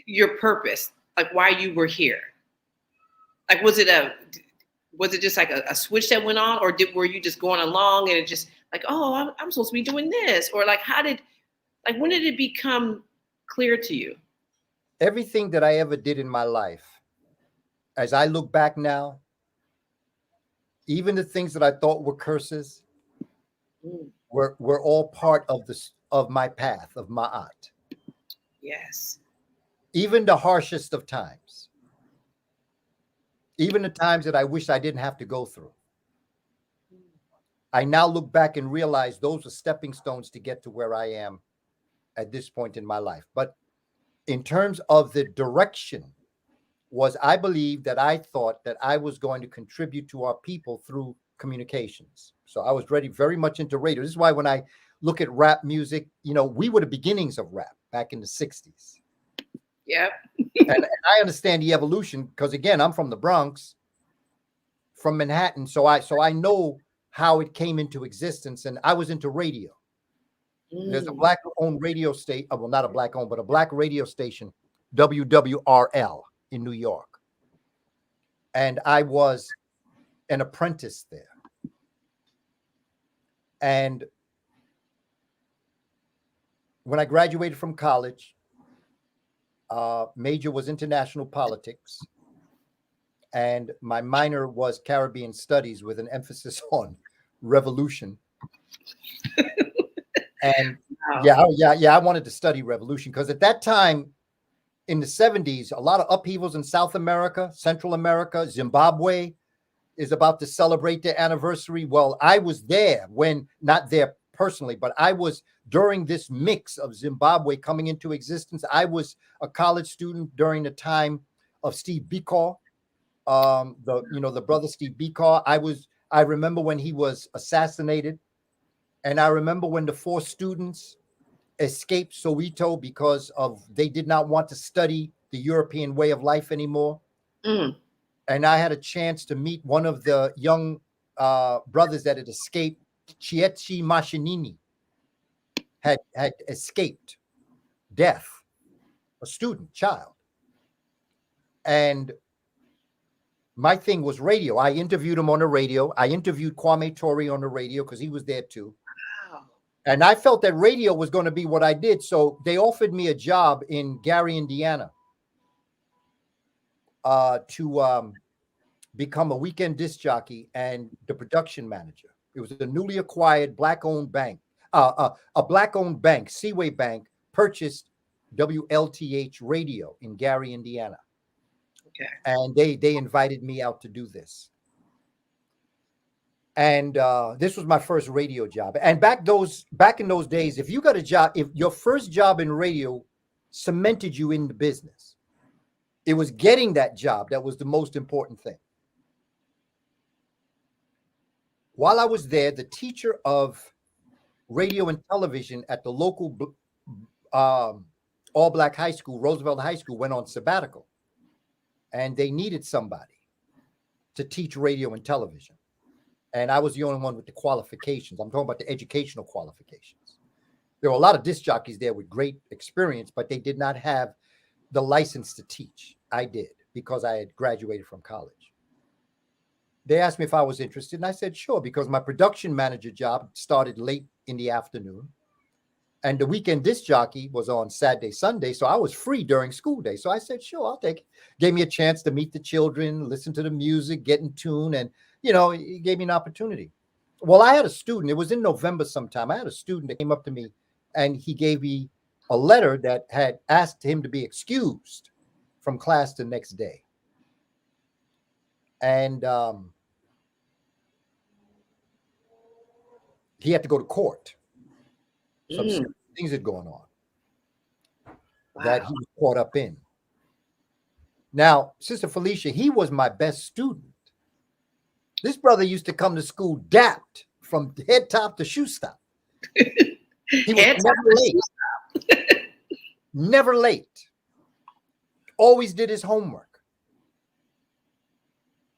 your purpose, like why you were here? Like, was it just like a switch that went on, or were you just going along and it just like, oh, I'm supposed to be doing this? Or like, when did it become clear to you? Everything that I ever did in my life, as I look back now, even the things that I thought were curses, were all part of my path, of ma'at. Yes. Even the harshest of times. Even the times that I wish I didn't have to go through. I now look back and realize those are stepping stones to get to where I am at this point in my life. But in terms of the direction, was I believe that I thought that I was going to contribute to our people through communications. So I was very much into radio. This is why when I look at rap music, we were the beginnings of rap back in the 60s. Yep. and I understand the evolution because, again, I'm from the Bronx, from Manhattan. So I know how it came into existence, and I was into radio. There's a black-owned radio station, well, not a black-owned, but a black radio station, WWRL in New York. And I was an apprentice there. And when I graduated from college, major was international politics, and my minor was Caribbean studies with an emphasis on revolution. And I wanted to study revolution because at that time in the 70s, a lot of upheavals in South America, Central America, Zimbabwe is about to celebrate their anniversary. Well, I was there when, not there personally, but I was during this mix of Zimbabwe coming into existence. I was a college student during the time of Steve Biko, the brother Steve Biko. I remember when he was assassinated, and I remember when the 4 students escaped Soweto because they did not want to study the European way of life anymore. And I had a chance to meet one of the young brothers that had escaped. Chietchi Mashinini had escaped death, a child. And my thing was radio. I interviewed him on the radio. I interviewed Kwame Tori on the radio because he was there too. Wow. And I felt that radio was going to be what I did. So they offered me a job in Gary, Indiana, to become a weekend disc jockey and the production manager. It was a newly acquired black-owned bank. A black-owned bank, Seaway Bank, purchased WLTH radio in Gary, Indiana. Okay. And they invited me out to do this. And this was my first radio job. And back in those days, if you got a job, if your first job in radio cemented you in the business, it was getting that job that was the most important thing. While I was there, the teacher of radio and television at the local all-black high school, Roosevelt High School, went on sabbatical. And they needed somebody to teach radio and television. And I was the only one with the qualifications. I'm talking about the educational qualifications. There were a lot of disc jockeys there with great experience, but they did not have the license to teach. I did, because I had graduated from college. They asked me if I was interested, and I said, sure, because my production manager job started late in the afternoon. And the weekend disc jockey was on Saturday, Sunday. So I was free during school day. So I said, sure, I'll take it. Gave me a chance to meet the children, listen to the music, get in tune. And, it gave me an opportunity. Well, I had a student. It was in November sometime. I had a student that came up to me and he gave me a letter that had asked him to be excused from class the next day. And he had to go to court. Some things that going on that he was caught up in. Now, Sister Felicia, he was my best student. This brother used to come to school dapped from head top to shoe stop. He was never late. Never late. Always did his homework.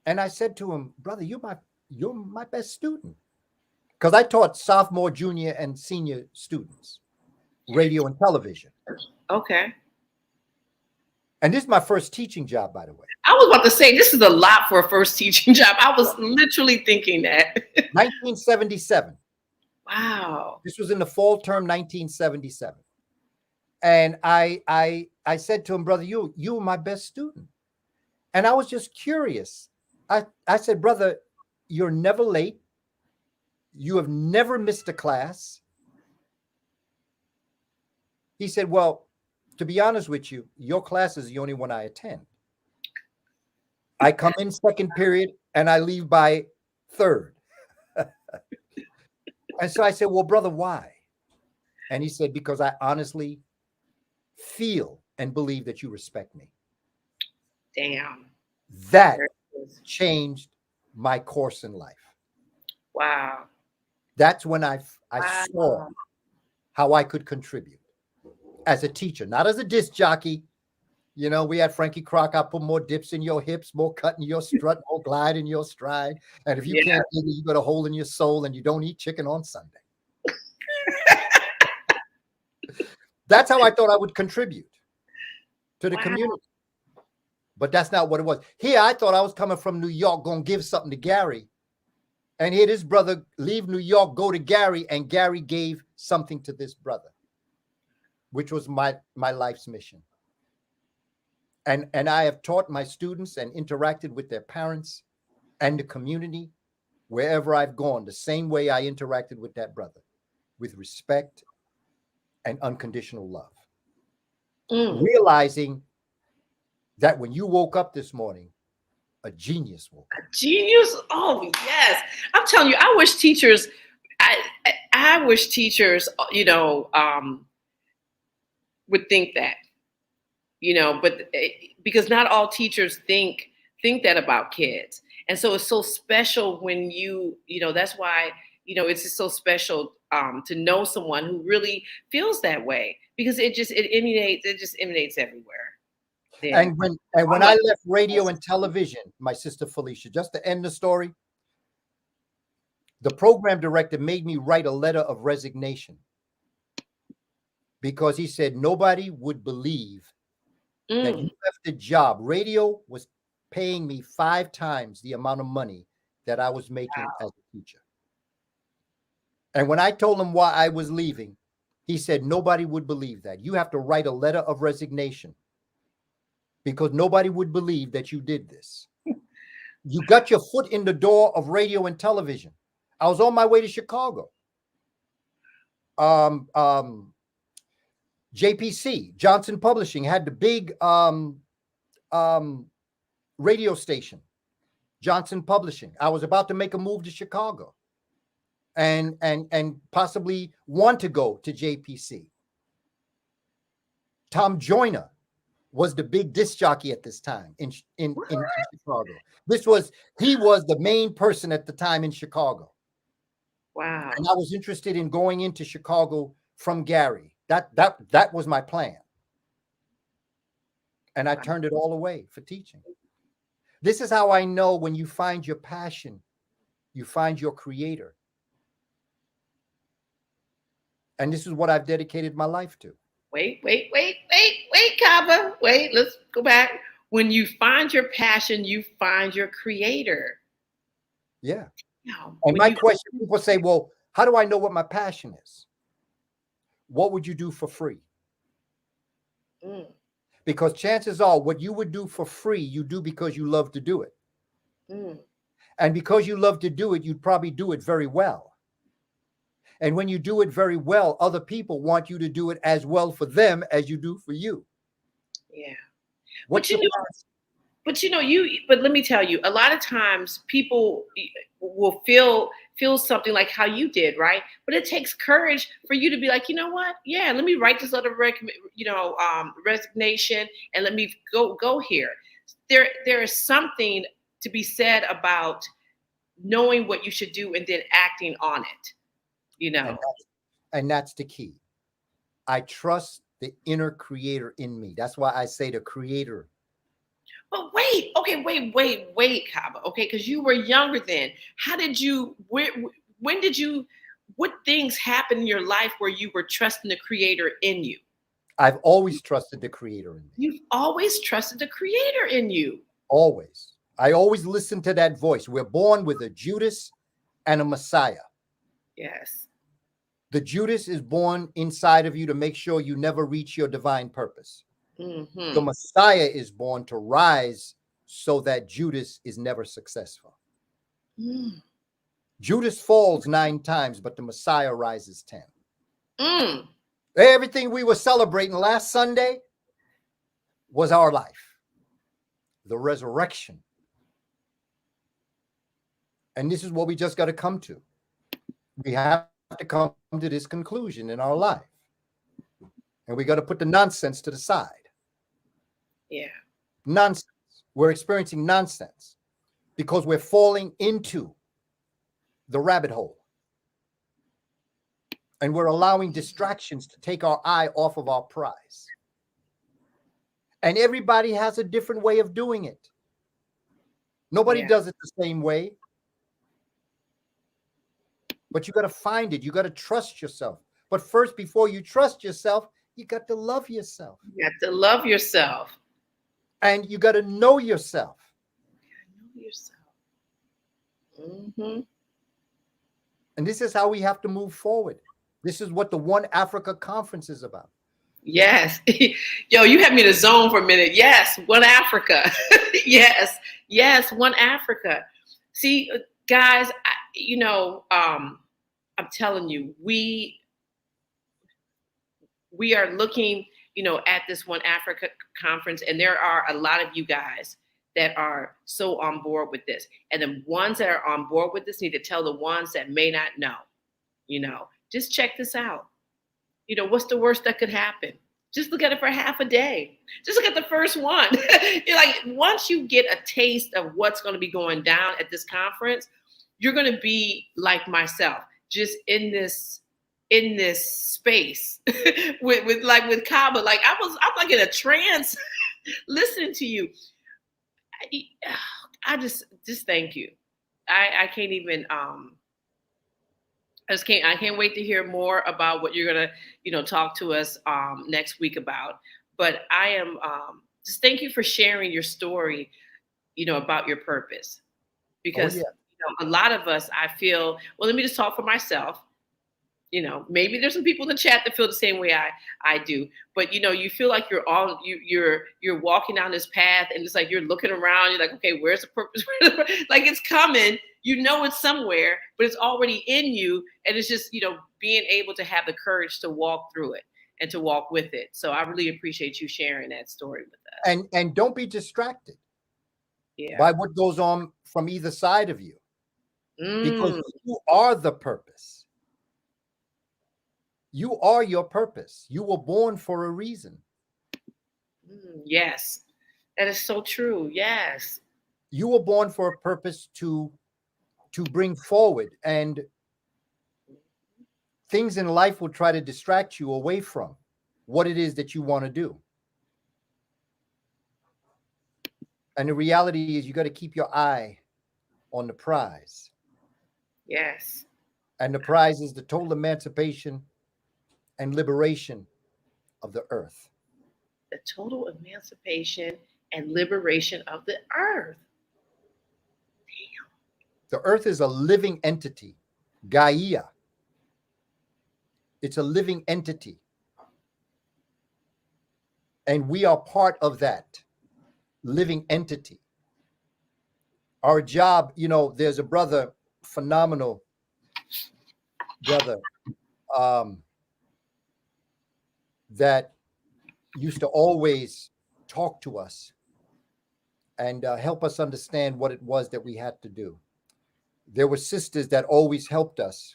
And I said to him, brother, you're my best student. Because I taught sophomore, junior, and senior students, radio and television. Okay. And this is my first teaching job, by the way. I was about to say, this is a lot for a first teaching job. I was literally thinking that. 1977. Wow. This was in the fall term, 1977. And I said to him, brother, you were my best student. And I was just curious. I said, brother, you're never late. You have never missed a class. He said, well, to be honest with you, your class is the only one I attend. I come in second period and I leave by third. And so I said, well, brother, why? And he said, because I honestly feel and believe that you respect me. Damn. That changed my course in life. Wow. That's when I saw how I could contribute as a teacher, not as a disc jockey. You know, we had Frankie Croc. I put more dips in your hips, more cut in your strut, more glide in your stride. And if you can't eat it, you got a hole in your soul and you don't eat chicken on Sunday. That's how I thought I would contribute to the community. But that's not what it was. Here, I thought I was coming from New York, going to give something to Gary. And here this brother leave New York, go to Gary, and Gary gave something to this brother, which was my life's mission. And I have taught my students and interacted with their parents and the community wherever I've gone, the same way I interacted with that brother, with respect and unconditional love. Realizing that when you woke up this morning, a genius woke up. A genius? Oh, yes. I'm telling you, I wish teachers, I wish teachers, you know, would think that. You know, but because not all teachers think that about kids. And so it's so special when you know, that's why, you know, it's just so special to know someone who really feels that way, because it just emanates everywhere. Yeah. And when I left radio and television, my sister Felicia, just to end the story, the program director made me write a letter of resignation because he said nobody would believe that you left the job. Radio was paying me 5 times the amount of money that I was making as a teacher. And when I told him why I was leaving, he said, nobody would believe that. You have to write a letter of resignation because nobody would believe that you did this. You got your foot in the door of radio and television. I was on my way to Chicago. JPC, Johnson Publishing, had the big radio station, Johnson Publishing. I was about to make a move to Chicago and possibly want to go to JPC. Tom Joyner was the big disc jockey at this time in Chicago. He was the main person at the time in Chicago. Wow. And I was interested in going into Chicago from Gary. That was my plan. And I turned it all away for teaching. This is how I know when you find your passion, you find your creator. And this is what I've dedicated my life to. Wait, Cabba. Wait, let's go back. When you find your passion, you find your creator. Yeah. Now, and my question, people say, well, how do I know what my passion is? What would you do for free? Because chances are what you would do for free, you do because you love to do it. And because you love to do it, you'd probably do it very well. And when you do it very well, other people want you to do it as well for them as you do for you. Yeah. What's but But but let me tell you, a lot of times people will feel something like how you did, right? But it takes courage for you to be like, you know what? Yeah, let me write this letter of resignation, and let me go here. There is something to be said about knowing what you should do and then acting on it. And that's the key. I trust the inner creator in me. That's why I say the creator. But wait, okay, wait, Cabba, okay, because you were younger then. How did you, when did you, what things happened in your life where you were trusting the creator in you? I've always trusted the creator in me. You've always trusted the creator in you. Always. I always listen to that voice. We're born with a Judas and a Messiah. Yes. The Judas is born inside of you to make sure you never reach your divine purpose. Mm-hmm. The Messiah is born to rise so that Judas is never successful. Mm. Judas falls 9 times, but the Messiah rises 10. Mm. Everything we were celebrating last Sunday was our life, the resurrection. And this is what we just got to come to. We have to come to this conclusion in our life. And we got to put the nonsense to the side. Yeah. Nonsense. We're experiencing nonsense because we're falling into the rabbit hole. And we're allowing distractions to take our eye off of our prize. And everybody has a different way of doing it. Nobody does it the same way. But you got to find it. You got to trust yourself. But first, before you trust yourself, you got to love yourself. You have to love yourself. And you got to know yourself. Know yourself. Mm-hmm. And this is how we have to move forward. This is what the One Africa Conference is about. Yes. Yo, you had me to zone for a minute. Yes, One Africa. Yes, One Africa. See, guys, I'm telling you, we are looking, at this One Africa Conference, and there are a lot of you guys that are so on board with this. And the ones that are on board with this need to tell the ones that may not know, just check this out. What's the worst that could happen? Just look at it for half a day. Just look at the first one. You're like, once you get a taste of what's going to be going down at this conference, you're going to be like myself, just in this space with Cabba. Like I'm like in a trance listening to you. I just thank you. I can't even I can't wait to hear more about what you're gonna talk to us next week about. But I am just thank you for sharing your story, about your purpose, because a lot of us, I feel, well, let me just talk for myself. Maybe there's some people in the chat that feel the same way I do, but you feel like you're walking down this path, and it's like you're looking around, you're like, okay, where's the purpose? Like it's coming, it's somewhere, but it's already in you, and it's just being able to have the courage to walk through it and to walk with it. So I really appreciate you sharing that story with us. And don't be distracted by what goes on from either side of you, because you are the purpose. You are your purpose. You were born for a reason. Yes, that is so true. Yes. You were born for a purpose to bring forward, and things in life will try to distract you away from what it is that you want to do. And the reality is you got to keep your eye on the prize. Yes. And the prize is the total emancipation and liberation of the earth. The total emancipation and liberation of the earth. Damn. The earth is a living entity, Gaia. It's a living entity. And we are part of that living entity. Our job, there's a brother, phenomenal brother, that used to always talk to us and help us understand what it was that we had to do. There were sisters that always helped us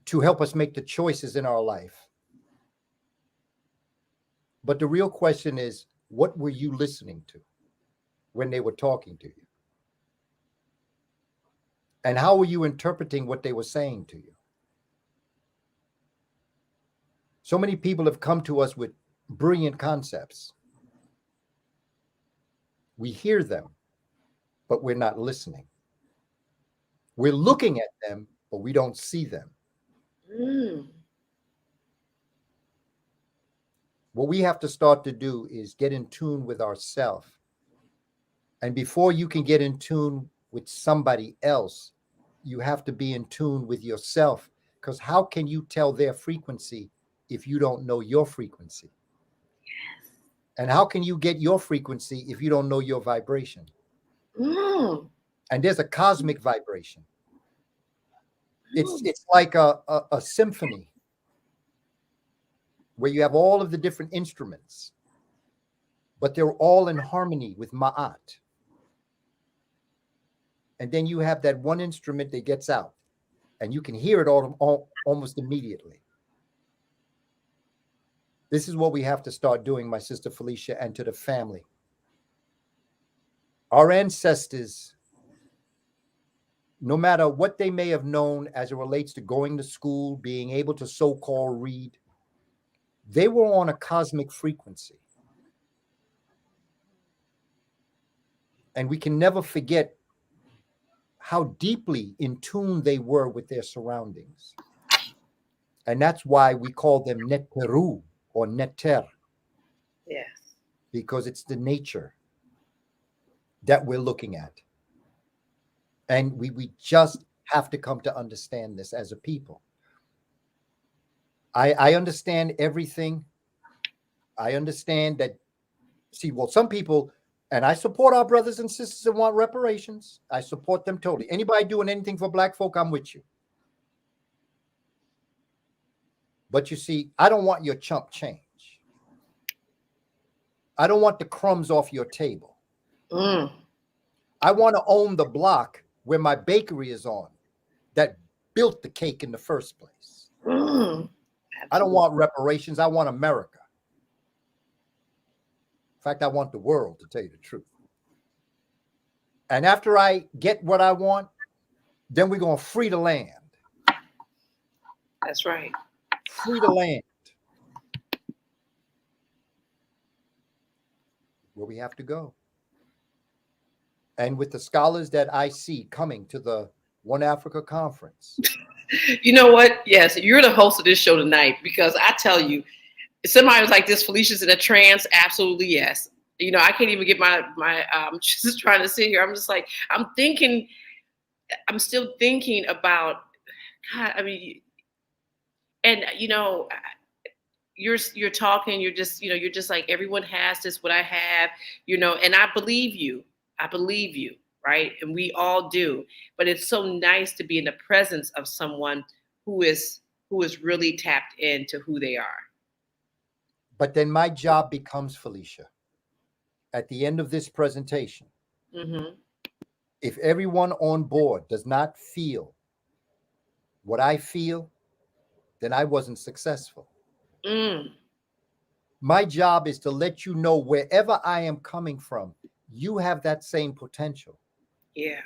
to help us make the choices in our life. But the real question is, what were you listening to when they were talking to you? And how were you interpreting what they were saying to you? So many people have come to us with brilliant concepts. We hear them, but we're not listening. We're looking at them, but we don't see them. What we have to start to do is get in tune with ourselves. And before you can get in tune with somebody else, you have to be in tune with yourself. Because how can you tell their frequency if you don't know your frequency? Yes. And how can you get your frequency if you don't know your vibration? And there's a cosmic vibration. It's like a symphony where you have all of the different instruments, but they're all in harmony with Ma'at. And then you have that one instrument that gets out, and you can hear it all almost immediately. This is what we have to start doing, my sister Felicia, and to the family. Our ancestors, no matter what they may have known as it relates to going to school, being able to so-called read, they were on a cosmic frequency. And we can never forget how deeply in tune they were with their surroundings. And that's why we call them Neteru or Neter. Yes. Because it's the nature that we're looking at. And we just have to come to understand this as a people. I understand everything. I understand that, some people, and I support our brothers and sisters that want reparations. I support them totally. Anybody doing anything for Black folk, I'm with you. But you see, I don't want your chump change. I don't want the crumbs off your table. I want to own the block where my bakery is on that built the cake in the first place. I don't want reparations. I want America. In fact, I want the world, to tell you the truth. And after I get what I want, then we're going to free the land. That's right. Free the land. Where we have to go. And with the scholars that I see coming to the One Africa Conference. You know what? Yes, you're the host of this show tonight, because I tell you, somebody was like, this Felicia's in a trance. Absolutely, yes. You know, I can't even get my just trying to sit here. I'm just like, I'm still thinking about, God, I mean, and you know, you're talking, you're just like, everyone has this, what I have, you know, and I believe you, right? And we all do, but it's so nice to be in the presence of someone who is really tapped into who they are. But then my job becomes, Felicia, at the end of this presentation, if everyone on board does not feel what I feel, then I wasn't successful. My job is to let you know, wherever I am coming from, you have that same potential. Yeah.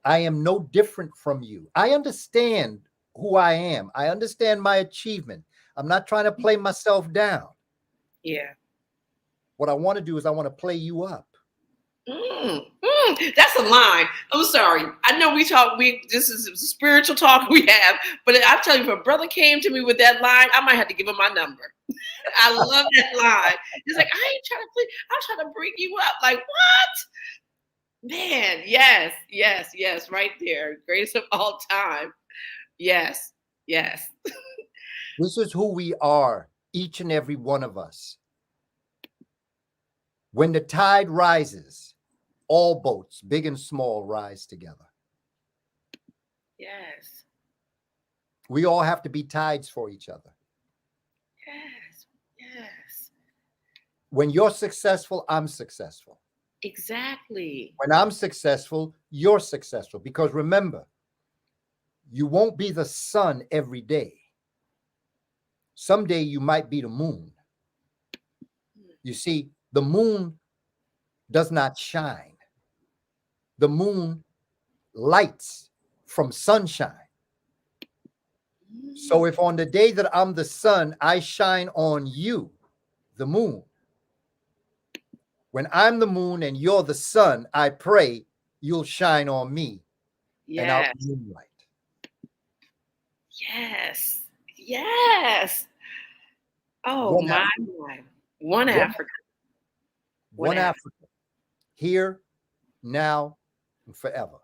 I am no different from you. I understand who I am. I understand my achievement. I'm not trying to play myself down. Yeah. What I want to do is I want to play you up. That's a line. I'm sorry. I know this is spiritual talk we have, but I tell you, if a brother came to me with that line, I might have to give him my number. I love that line. He's like, I ain't trying to play, I'm trying to bring you up. Like, what? Man, yes, right there. Greatest of all time. Yes. This is who we are, each and every one of us. When the tide rises, all boats, big and small, rise together. Yes. We all have to be tides for each other. Yes. When you're successful, I'm successful. Exactly. When I'm successful, you're successful. Because remember, you won't be the sun every day. Someday you might be the moon. You see, the moon does not shine. The moon lights from sunshine. So if on the day that I'm the sun, I shine on you, the moon. When I'm the moon and you're the sun, I pray you'll shine on me. And I'll be moonlight. Yes. Yes. Oh, One my Africa. God. One Africa. One Africa. Here, now, and forever.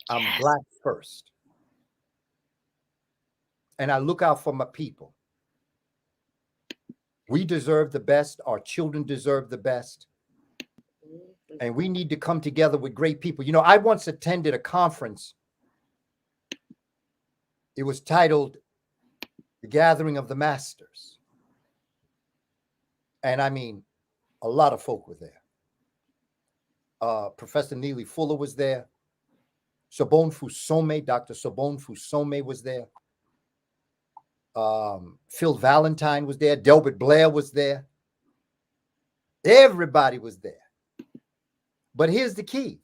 I'm Yes. Black first. And I look out for my people. We deserve the best. Our children deserve the best. And we need to come together with great people. You know, I once attended a conference. It was titled The Gathering of the Masters. And I mean, a lot of folk were there. Professor Neely Fuller was there. Sobonne Fusome, Dr. Sobonne Fusome was there. Phil Valentine was there. Delbert Blair was there. Everybody was there. But here's the key.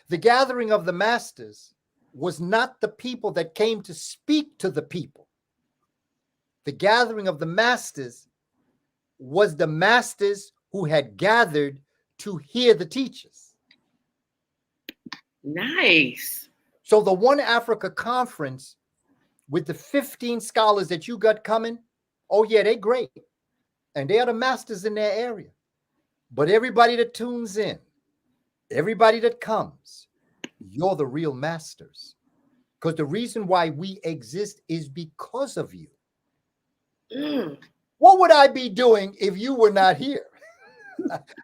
The gathering of the masters was not the people that came to speak to the people. The gathering of the masters was the masters who had gathered to hear the teachers. Nice. So the One Africa Conference with the 15 scholars that you got coming, oh yeah, they're great. And they are the masters in their area. But everybody that tunes in, everybody that comes, you're the real masters. Because the reason why we exist is because of you. What would I be doing if you were not here?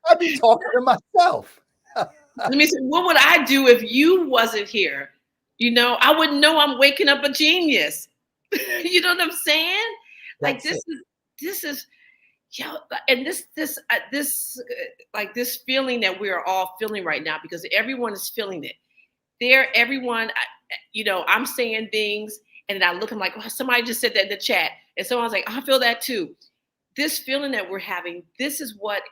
I'd be talking to myself. Let me see, what would I do if you wasn't here? You know, I wouldn't know I'm waking up a genius. You know what I'm saying? Like this is, and this feeling that we are all feeling right now, because everyone is feeling it. Everyone, you know, I'm saying things and then I look, I'm like, oh, somebody just said that in the chat. And someone's like, oh, I feel that too. This feeling that we're having, this is what,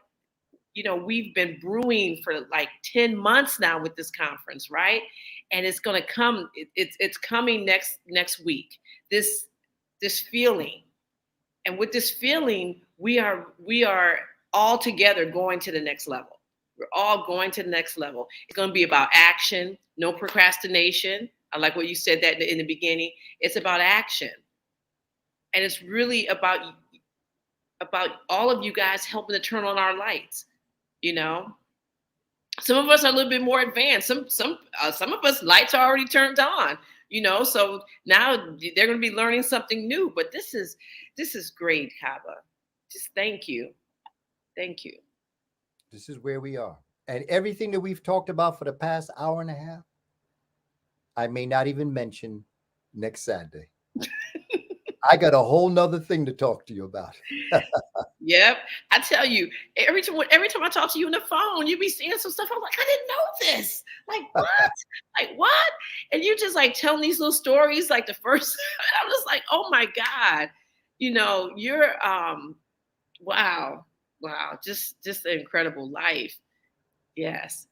you know, we've been brewing for like 10 months now with this conference, right? And it's going to come, it's coming next week. This feeling. And with this feeling, we are all together going to the next level. We're all going to the next level. It's going to be about action, no procrastination. I like what you said that in the beginning. It's about action. And it's really about all of you guys helping to turn on our lights. You know, some of us are a little bit more advanced. Some of us lights are already turned on. You know, so now they're going to be learning something new. But this is great, Cabba. Just thank you. This is where we are, and everything that we've talked about for the past hour and a half, I may not even mention next Saturday. I got a whole nother thing to talk to you about. Yep. I tell you, every time I talk to you on the phone, you be seeing some stuff. I'm like, I didn't know this. Like, what? Like, what? And you just like telling these little stories, like the first, I'm just like, oh my God. You know, you're, wow. Just an incredible life. Yes.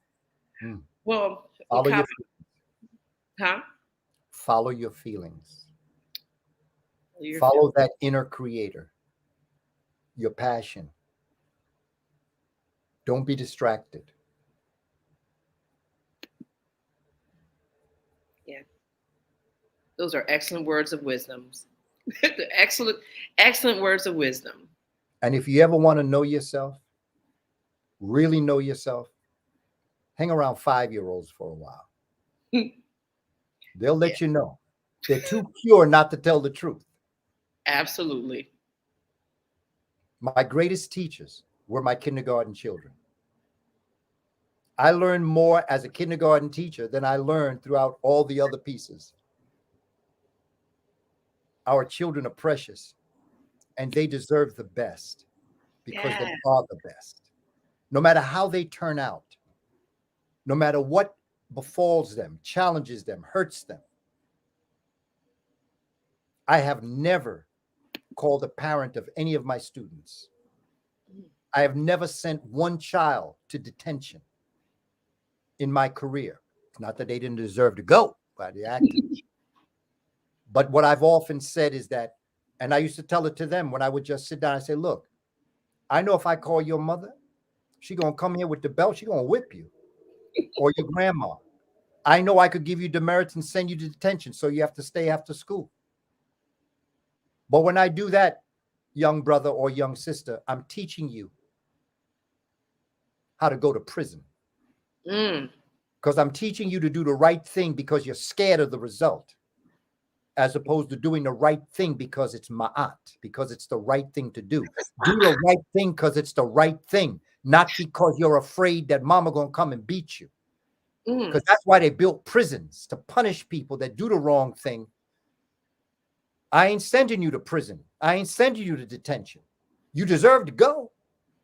Well, Follow your huh? Follow your feelings. Follow that inner creator, your passion. Don't be distracted. Yeah. Those are excellent words of wisdom. excellent words of wisdom. And if you ever want to know yourself, really know yourself, hang around 5-year-olds for a while. They'll let you know. They're too pure not to tell the truth. Absolutely. My greatest teachers were my kindergarten children. I learned more as a kindergarten teacher than I learned throughout all the other pieces. Our children are precious, and they deserve the best. because Yeah. they are the best. No matter how they turn out, no matter what befalls them, challenges them, hurts them. I have never called a parent of any of my students. I have never sent one child to detention in my career. It's not that they didn't deserve to go by the acting. But what I've often said is that, and I used to tell it to them when I would just sit down and say, look, I know if I call your mother, she's going to come here with the belt, she's going to whip you, or your grandma. I know I could give you demerits and send you to detention, so you have to stay after school. But when I do that, young brother or young sister, I'm teaching you how to go to prison. Because I'm teaching you to do the right thing because you're scared of the result, as opposed to doing the right thing because it's ma'at, because it's the right thing to do. Do the right thing because it's the right thing, not because you're afraid that mama gonna come and beat you. Because that's why they built prisons, to punish people that do the wrong thing. I ain't sending you to prison. I ain't sending you to detention. You deserve to go.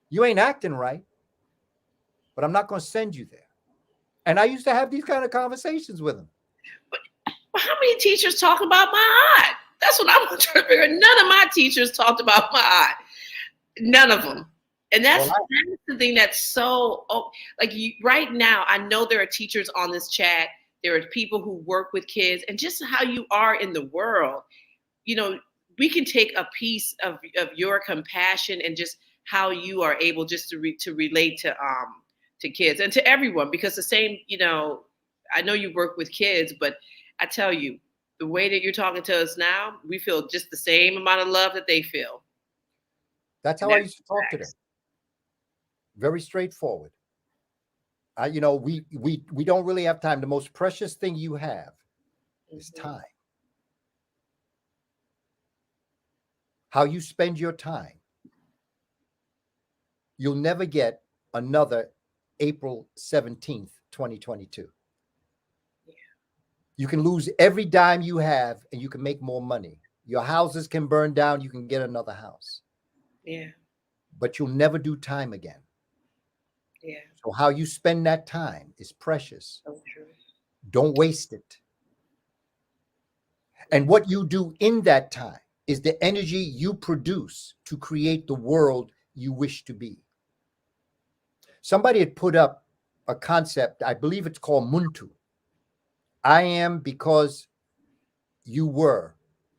You ain't acting right, but I'm not going to send you there. And I used to have these kind of conversations with them. But how many teachers talk about ma'at? That's what I'm trying to figure out. None of my teachers talked about ma'at. None of them. And that's the thing that's so, right now, I know there are teachers on this chat. There are people who work with kids, and just how you are in the world. You know, we can take a piece of your compassion and just how you are able just to relate to kids and to everyone, because the same, I know you work with kids, but I tell you, the way that you're talking to us now, we feel just the same amount of love that they feel. That's how I used to talk to them. Very straightforward. We don't really have time. The most precious thing you have is time. How you spend your time. You'll never get another April 17th, 2022. Yeah. You can lose every dime you have and you can make more money. Your houses can burn down, you can get another house. Yeah. But you'll never do time again. Yeah. So how you spend that time is precious. So true. Don't waste it. And what you do in that time is the energy you produce to create the world you wish to be. Somebody had put up a concept, I believe it's called Muntu. I am because you were.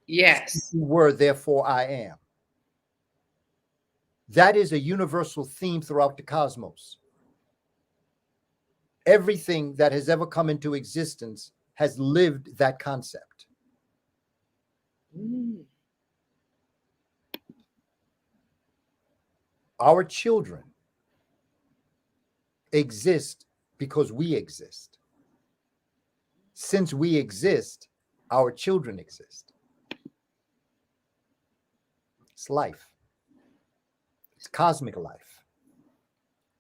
Yes. Since you were, therefore I am. That is a universal theme throughout the cosmos. Everything that has ever come into existence has lived that concept. Our children exist because we exist. Since we exist, our children exist. It's life. It's cosmic life.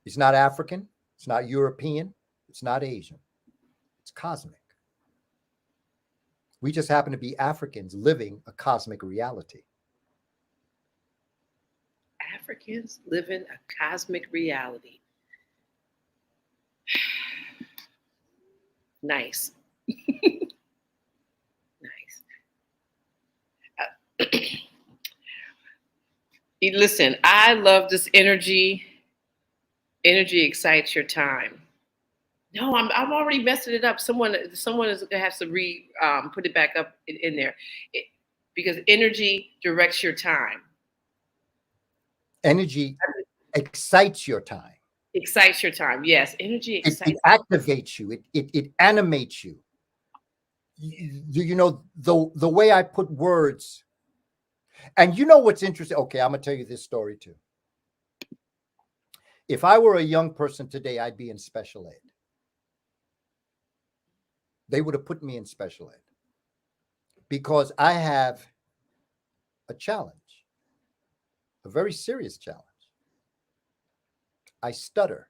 It's not African. It's not European. It's not Asian. It's cosmic. We just happen to be Africans living a cosmic reality. Africans living a cosmic reality. Nice. Nice. Listen, I love this energy. Energy excites your time. No, I'm already messing it up. Someone is gonna have to put it back up in there, because energy directs your time. Energy excites your time. Excites your time. Yes, energy excites. It activates you. It animates you. The way I put words. And you know what's interesting? Okay, I'm gonna tell you this story too. If I were a young person today, I'd be in special ed. They would have put me in special ed because I have a challenge, a very serious challenge. I stutter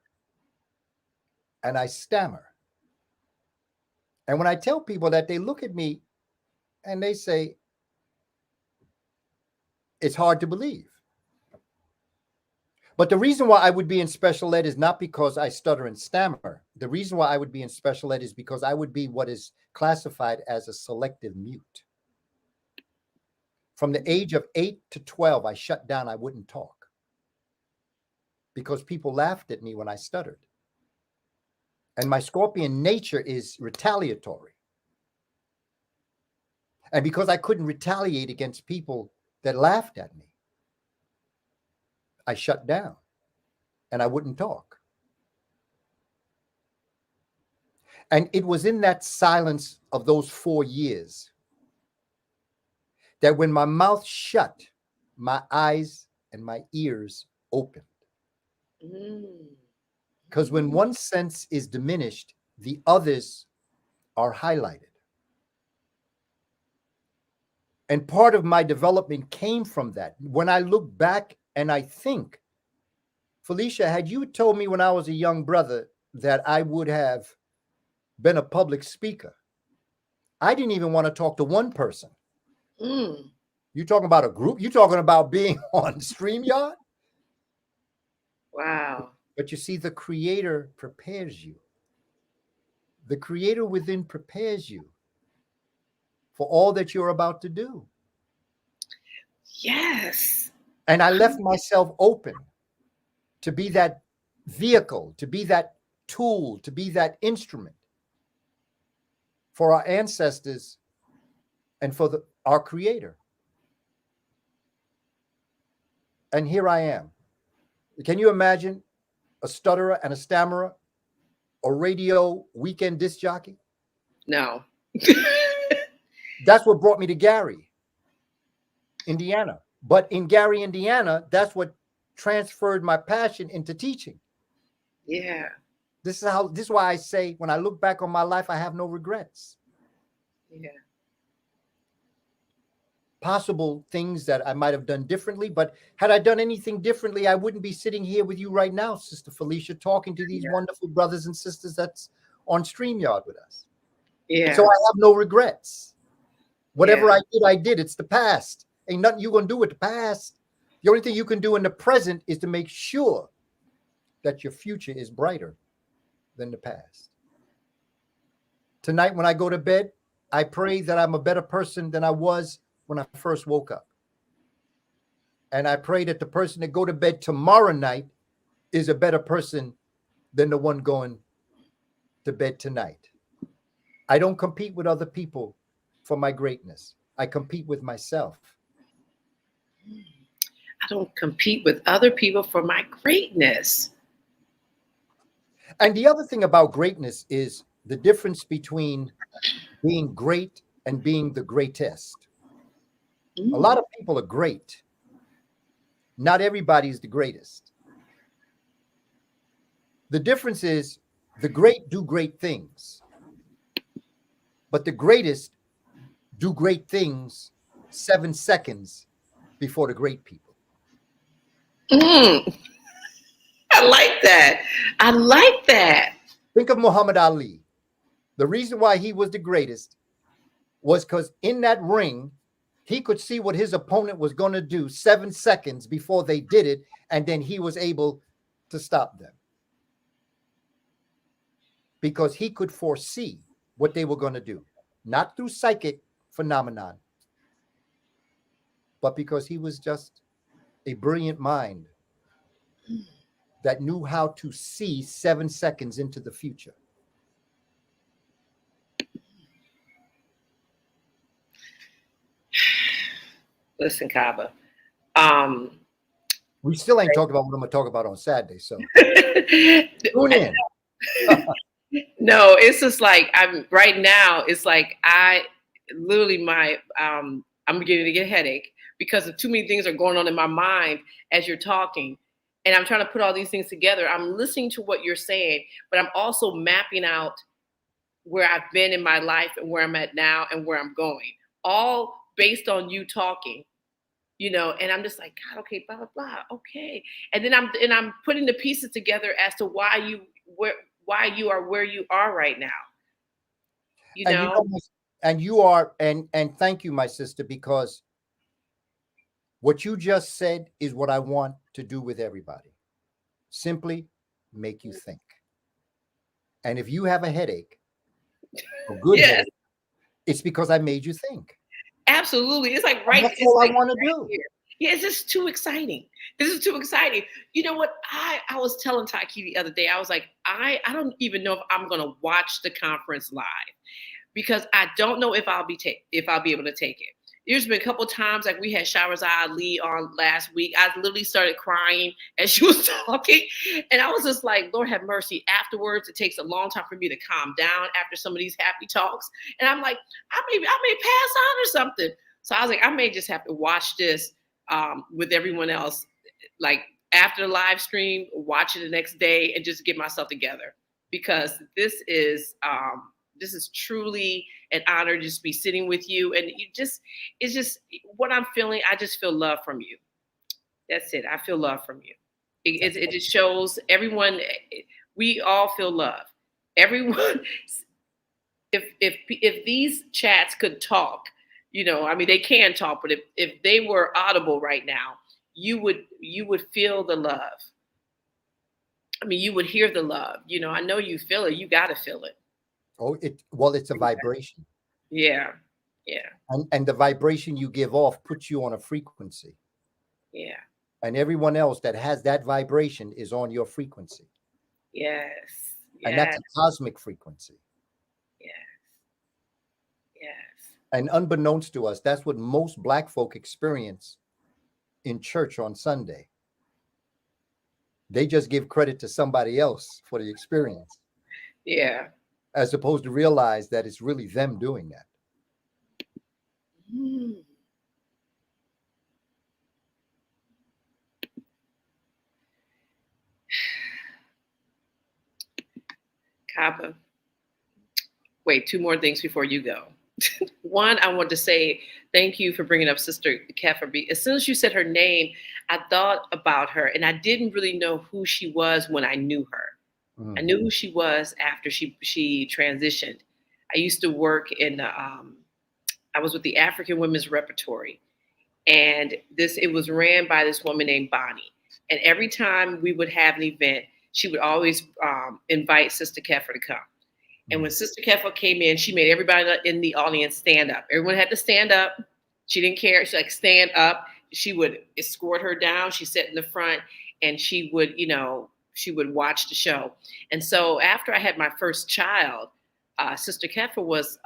and I stammer. And when I tell people that, they look at me and they say, it's hard to believe. But the reason why I would be in special ed is not because I stutter and stammer. The reason why I would be in special ed is because I would be what is classified as a selective mute. From the age of 8 to 12, I shut down. I wouldn't talk because people laughed at me when I stuttered. And my Scorpion nature is retaliatory. And because I couldn't retaliate against people that laughed at me, I shut down and I wouldn't talk. And it was in that silence of those 4 years that when my mouth shut, my eyes and my ears opened. Because when one sense is diminished, the others are highlighted. And part of my development came from that. When I look back and I think, Felicia, had you told me when I was a young brother that I would have been a public speaker, I didn't even want to talk to one person. You talking about a group? You talking about being on StreamYard? Wow. But you see, the Creator prepares you. The Creator within prepares you for all that you're about to do. Yes. And I left myself open to be that vehicle, to be that tool, to be that instrument for our ancestors and for our Creator. And here I am. Can you imagine a stutterer and a stammerer, a radio weekend disc jockey? No. That's what brought me to Gary, Indiana. But in Gary, Indiana, that's what transferred my passion into teaching. Yeah. This is why I say when I look back on my life, I have no regrets. Yeah. Possible things that I might have done differently, but had I done anything differently, I wouldn't be sitting here with you right now, Sister Felicia, talking to these wonderful brothers and sisters that's on StreamYard with us. Yeah. So I have no regrets. Whatever I did. It's the past. Ain't nothing you're going to do with the past. The only thing you can do in the present is to make sure that your future is brighter than the past. Tonight, when I go to bed, I pray that I'm a better person than I was when I first woke up. And I pray that the person that go to bed tomorrow night is a better person than the one going to bed tonight. I don't compete with other people for my greatness. I compete with myself. I don't compete with other people for my greatness. And the other thing about greatness is the difference between being great and being the greatest. A lot of people are great. Not everybody is the greatest. The difference is the great do great things, but the greatest do great things 7 seconds before the great people. I like that. I like that. Think of Muhammad Ali. The reason why he was the greatest was because in that ring, he could see what his opponent was going to do 7 seconds before they did it, and then he was able to stop them. Because he could foresee what they were going to do, not through psychic phenomenon, but because he was just a brilliant mind that knew how to see 7 seconds into the future. Listen, Cabba. We still ain't talked about what I'm going to talk about on Saturday, so tune in. No, it's just like I'm right now. It's like I literally I'm beginning to get a headache because of too many things are going on in my mind as you're talking, and I'm trying to put all these things together. I'm listening to what you're saying, but I'm also mapping out where I've been in my life and where I'm at now and where I'm going, all based on you talking. You know, and I'm just like, God, okay, blah blah blah, okay, and then I'm putting the pieces together as to why you are where you are right now. You know, and you are, and thank you, my sister, because what you just said is what I want to do with everybody. simply make you think. And if you have a headache, a good Yes. headache, it's because I made you think. Absolutely. It's like And that's all I want to do. here. Yeah, it's just too exciting. This is too exciting. You know what? I was telling Taki the other day, I was like, I don't even know if I'm gonna watch the conference live because I don't know if I'll be able to take it. There's been a couple times like we had Shahrazad Ali on last week. I literally started crying as she was talking. And I was just like, Lord have mercy. Afterwards, it takes a long time for me to calm down after some of these happy talks. And I'm like, I may pass out or something. So I was like, I may just have to watch this with everyone else, like after the live stream, watch it the next day and just get myself together because this is truly an honor to just be sitting with you. And it's just what I'm feeling. I just feel love from you. That's it. I feel love from you. It just shows everyone, we all feel love. Everyone, if these chats could talk, you know, I mean, they can talk, but if they were audible right now, you would feel the love. I mean, you would hear the love. You know, I know you feel it. You got to feel it. Oh, it's a vibration. Yeah. Yeah. And the vibration you give off puts you on a frequency. Yeah. And everyone else that has that vibration is on your frequency. Yes. And that's a cosmic frequency. Yes. Yes. And unbeknownst to us, that's what most Black folk experience in church on Sunday. They just give credit to somebody else for the experience. Yeah. As opposed to realize that it's really them doing that. Cabba. Wait, two more things before you go. One, I want to say thank you for bringing up Sister Kefa. As soon as you said her name, I thought about her, and I didn't really know who she was when I knew her. I knew who she was after she transitioned. I used to work in I was with the African Women's Repertory, and it was ran by this woman named Bonnie. And every time we would have an event, she would always invite Sister Kefa to come. And when Sister Kefa came in, she made everybody in the audience stand up. Everyone had to stand up. She didn't care. She stand up. She would escort her down. She sat in the front, and she would watch the show. And so after I had my first child, Sister Kefa was,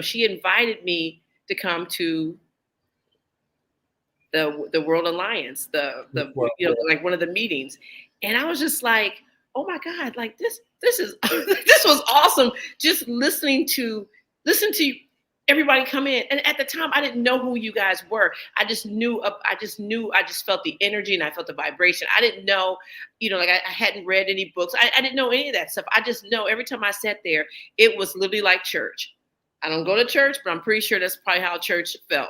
she invited me to come to the World Alliance, like one of the meetings. And I was just like, oh my God, like this is this was awesome. Just listening to everybody come in. And at the time I didn't know who you guys were. I just felt the energy and I felt the vibration. I didn't know, like I hadn't read any books. I didn't know any of that stuff. I just know every time I sat there, it was literally like church. I don't go to church, but I'm pretty sure that's probably how church felt,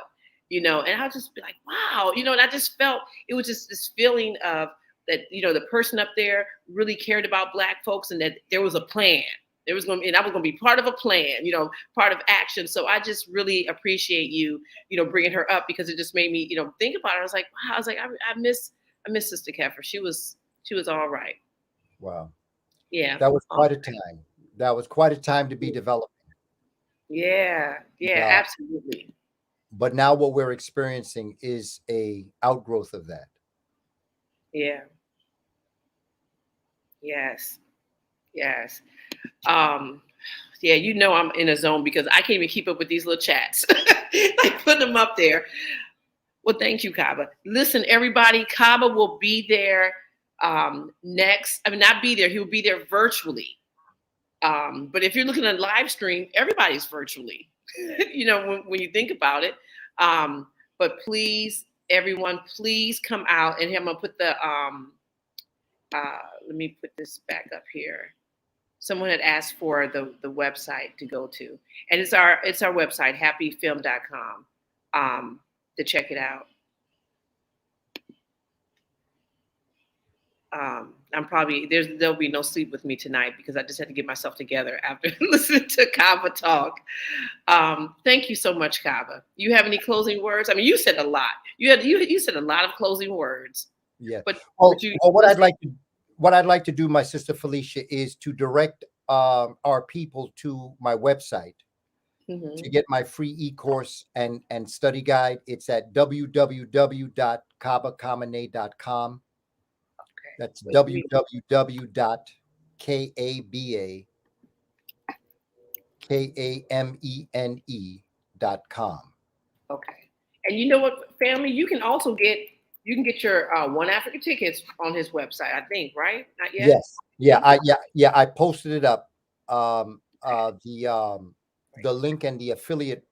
and I'll just be like, wow, and I just felt, it was just this feeling of that, the person up there really cared about Black folks and that there was a plan. I was going to be part of a plan, part of action. So I just really appreciate you, bringing her up because it just made me, think about it. I was like, wow, I miss Sister Kefa. She was all right. Wow. Yeah. That was quite a time. That was quite a time to be developing. Yeah. Yeah, absolutely. But now what we're experiencing is a outgrowth of that. Yeah. Yes. I'm in a zone because I can't even keep up with these little chats. Like putting them up there. Well, thank you, Cabba. Listen, everybody, Cabba will be there next. I mean, not be there. He will be there virtually. But if you're looking at a live stream, everybody's virtually, when you think about it. But please, everyone, please come out. And I'm going to put let me put this back up here. Someone had asked for the website to go to, and it's our website, hapifilm.com, to check it out. There'll be no sleep with me tonight because I just had to get myself together after listening to Kaba talk. Thank you so much, Kaba. You have any closing words? I mean, you said a lot. You said a lot of closing words. Yeah. But what I'd like to what I'd like to do, my sister Felicia, is to direct our people to my website to get my free e-course and study guide. It's at www.kabakamene.com. Okay. That's www.kabakamene.com. Okay. And you know what, family? You can also get your One Africa tickets on his website, I think, right? Not yet? Yes. Yeah. I posted it up. The link and the affiliate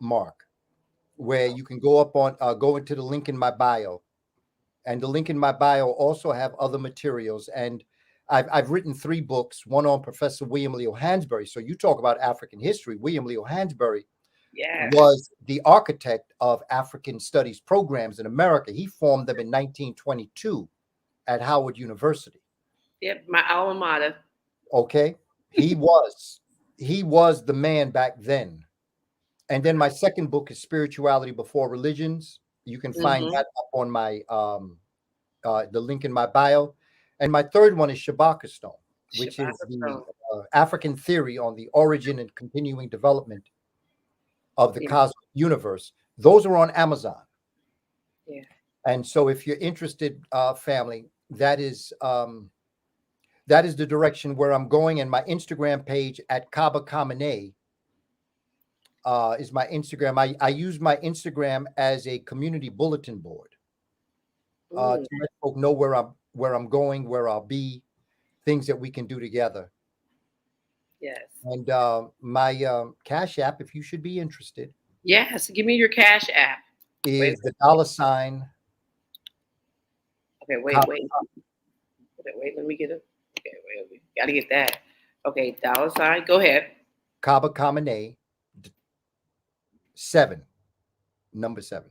mark, where you can go up on go into the link in my bio, and the link in my bio also have other materials. And I've written 3 books, one on Professor William Leo Hansberry. So you talk about African history. William Leo Hansberry was the architect of African studies programs in America. He formed them in 1922 at Howard University. Yep, my alma mater. Okay. He was the man back then. And then my second book is Spirituality Before Religions. You can find that up on my the link in my bio. And my third one is Shabaka Stone, which is the African theory on the origin and continuing development of the cosmic universe. Those are on Amazon. Yeah. And so if you're interested, family, that is the direction where I'm going. And my Instagram page at Kaba Kamene is my Instagram. I use my Instagram as a community bulletin board to let folk know where I'm going, where I'll be, things that we can do together. Yes. And my Cash App, if you should be interested. Yes, give me your Cash App. Is the $. Okay, wait. Let me get it. Okay, wait. Gotta get that. Okay, $. Go ahead. Kaba Kamene 7, number 7.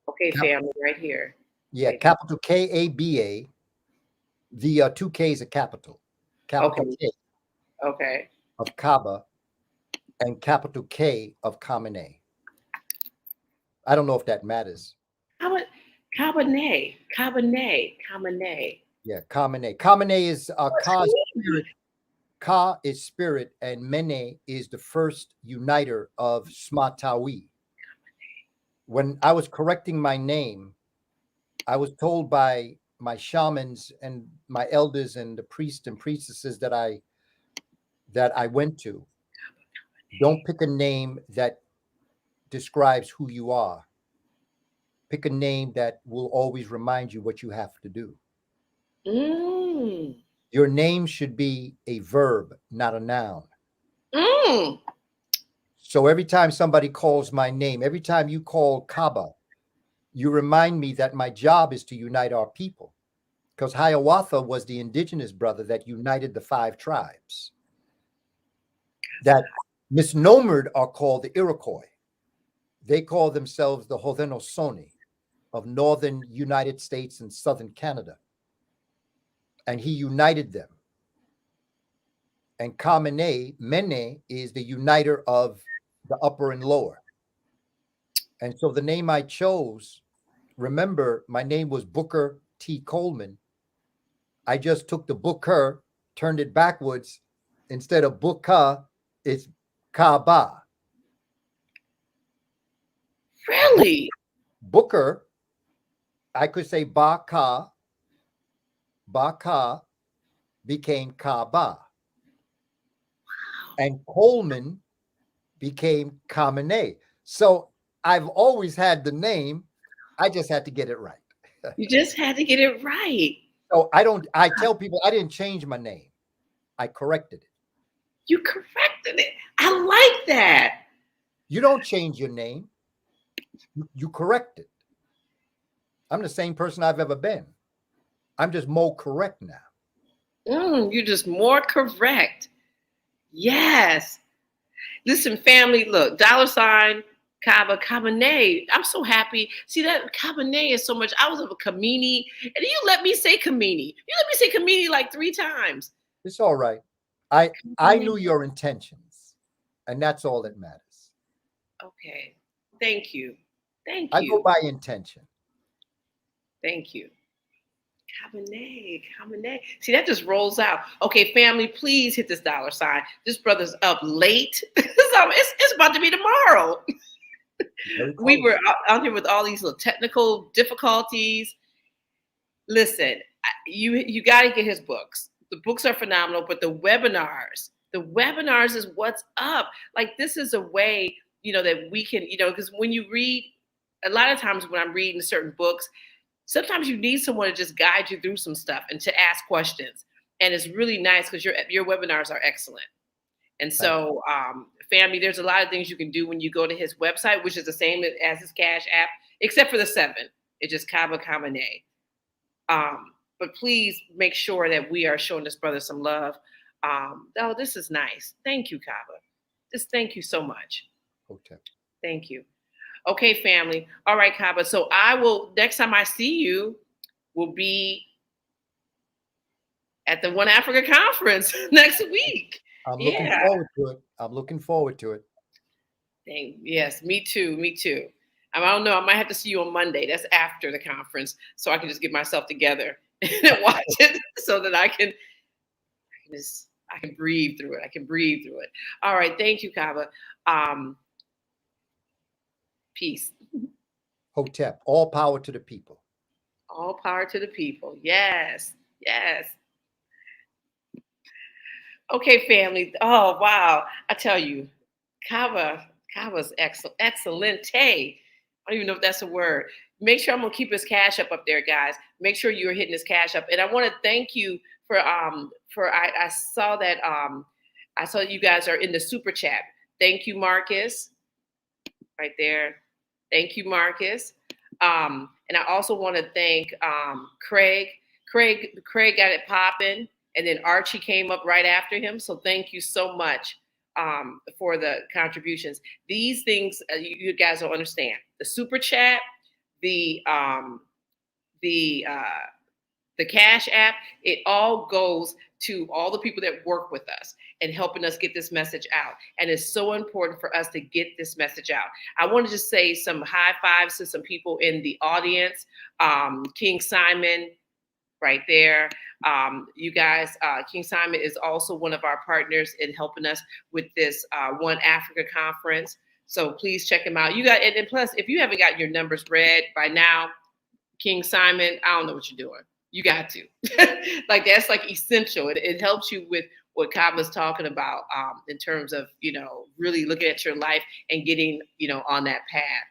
Okay, family, right here. Yeah, capital Kaba. The 2 K's are capital. Capital K. Okay. Of Cabba and capital K of Kamene. I don't know if that matters. Kamene. Yeah, Kamene. Kamene is Ka's spirit. Ka is spirit, and Mene is the first uniter of Smatawi. When I was correcting my name, I was told by my shamans and my elders and the priests and priestesses that I went to, don't pick a name that describes who you are. Pick a name that will always remind you what you have to do. Your name should be a verb, not a noun. So every time somebody calls my name, every time you call Cabba, you remind me that my job is to unite our people. Because Hiawatha was the indigenous brother that united the 5 tribes. That misnomered are called the Iroquois. They call themselves the Haudenosaunee of northern United States and southern Canada. And he united them. And Kamene, Mene, is the uniter of the upper and lower. And so the name I chose, remember, my name was Booker T. Coleman. I just took the Booker, turned it backwards. Instead of Booker, it's Cabba. Really? Booker, I could say Baka became Cabba. And Coleman became Kamene. So I've always had the name. I just had to get it right. You just had to get it right. So I tell people I didn't change my name. I corrected it. You corrected it. I like that. You don't change your name. You correct it. I'm the same person I've ever been. I'm just more correct now. You're just more correct. Yes. Listen, family, look, $, Kaba, Kamene. I'm so happy. See, that Kamene is so much. I was of a Kamene, and you let me say Kamene. You let me say Kamene like 3 times. It's all right. I knew your intentions, and that's all that matters. Okay. Thank you. I go by intention. Thank you. Kamene. See, that just rolls out. Okay, family, please hit this $. This brother's up late. So it's about to be tomorrow. We were out here with all these little technical difficulties. Listen, you got to get his books. The books are phenomenal, but the webinars is what's up. Like, this is a way, that we can, because when you read, a lot of times when I'm reading certain books, sometimes you need someone to just guide you through some stuff and to ask questions. And it's really nice because your webinars are excellent. And so, family, there's a lot of things you can do when you go to his website, which is the same as his Cash App, except for the 7. It's just Kaba Kamene. But please make sure that we are showing this brother some love. This is nice. Thank you, Kaba. Just thank you so much. Okay. Thank you. Okay, family. All right, Kaba. So next time I see you, will be at the One Africa Conference next week. I'm looking forward to it. I'm looking forward to it. Yes, me too. I don't know. I might have to see you on Monday. That's after the conference, so I can just get myself together and watch it, so that I can breathe through it. All right. Thank you, Kaba. Peace. Hotep. All power to the people. All power to the people. Yes. Okay, family. Oh, wow. I tell you, Kaba's excellent. I don't even know if that's a word. Make sure I'm going to keep his Cash App up there, guys. Make sure you're hitting his Cash App. And I want to thank you I saw that I saw you guys are in the super chat. Thank you, Marcus. Right there. Thank you, Marcus. And I also want to thank Craig. Craig got it popping, and then Archie came up right after him. So thank you so much for the contributions. These things you guys will understand. The super chat, the Cash App, it all goes to all the people that work with us and helping us get this message out. And it's so important for us to get this message out. I want to just say some high fives to some people in the audience. King Simon, right there. You guys, King Simon is also one of our partners in helping us with this One Africa Conference. So please check him out. And plus, if you haven't got your numbers read by now, King Simon, I don't know what you're doing. You got to. That's essential. It helps you with what Kaba's talking about in terms of, really looking at your life and getting, on that path.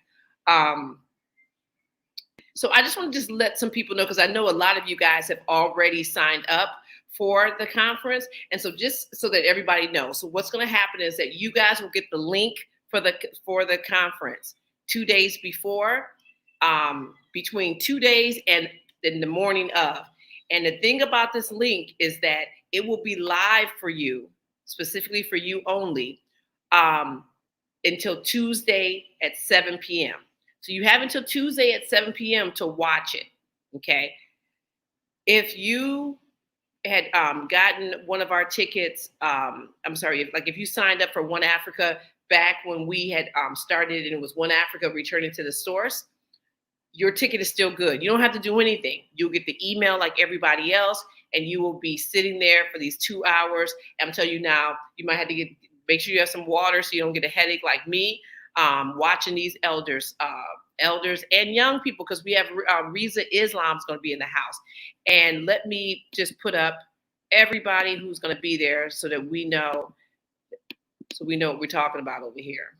So I just want to just let some people know, because I know a lot of you guys have already signed up for the conference. And so just so that everybody knows, so what's going to happen is that you guys will get the link for the conference 2 days before, between 2 days and in the morning of. And the thing about this link is that it will be live for you, specifically for you only, until Tuesday at 7 p.m. So you have until Tuesday at 7 p.m. to watch it, okay? If you had gotten one of our tickets, if you signed up for One Africa back when we had started and it was One Africa Returning to the Source, your ticket is still good. You don't have to do anything. You'll get the email like everybody else, and you will be sitting there for these 2 hours. I'm telling you now, you might have to make sure you have some water so you don't get a headache like me, watching these elders and young people, because we have Riza Islam's going to be in the house. And let me just put up everybody who's going to be there so that we know what we're talking about over here.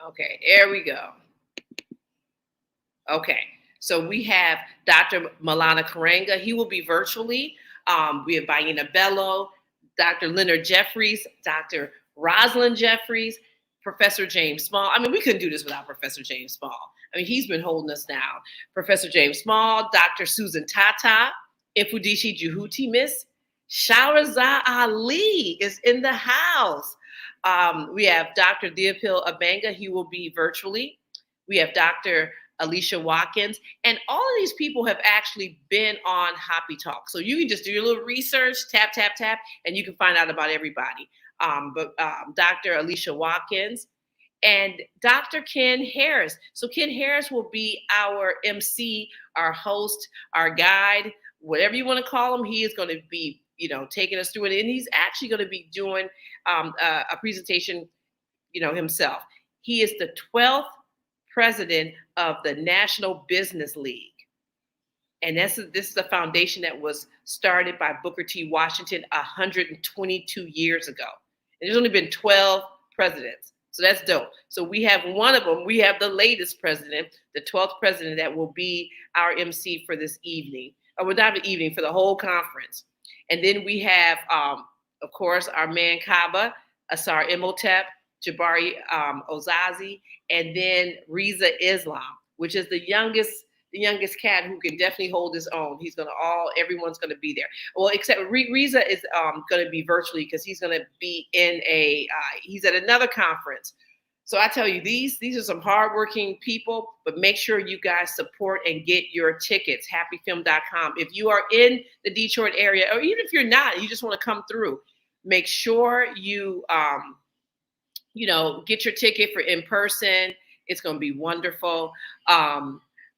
Okay, there we go. Okay, so we have Dr. Malana Karenga. He will be virtually. We have Baina Bello, Dr. Leonard Jeffries, Dr. Rosalind Jeffries, Professor James Small. I mean, we couldn't do this without Professor James Small. I mean, he's been holding us down. Professor James Small, Dr. Susan Tata, Ifudishi Juhuti Miss, Shahrazad Ali is in the house. We have Dr. Theopil Abanga. He will be virtually. We have Dr. Alicia Watkins. And all of these people have actually been on HAPI Talks. So you can just do your little research, tap, tap, tap, and you can find out about everybody. But Dr. Alicia Watkins and Dr. Ken Harris. So Ken Harris will be our MC, our host, our guide, whatever you want to call him. He is going to be, taking us through it. And he's actually going to be doing a presentation, himself. He is the 12th president of the National Business League. And this is a foundation that was started by Booker T. Washington 122 years ago. And there's only been 12 presidents. So that's dope. So we have one of them. We have the latest president, the 12th president that will be our MC for this evening. Or well, not the evening, for the whole conference. And then we have, of course, our man Cabba, Asar Imhotep, Jabari Ozazi, and then Reza Islam, which is the youngest cat who can definitely hold his own. Everyone's gonna be there. Well, except Reza is gonna be virtually because he's gonna be he's at another conference. So I tell you, these are some hardworking people, but make sure you guys support and get your tickets, hapifilm.com. If you are in the Detroit area, or even if you're not, you just wanna come through, make sure you, get your ticket for in person. It's gonna be wonderful.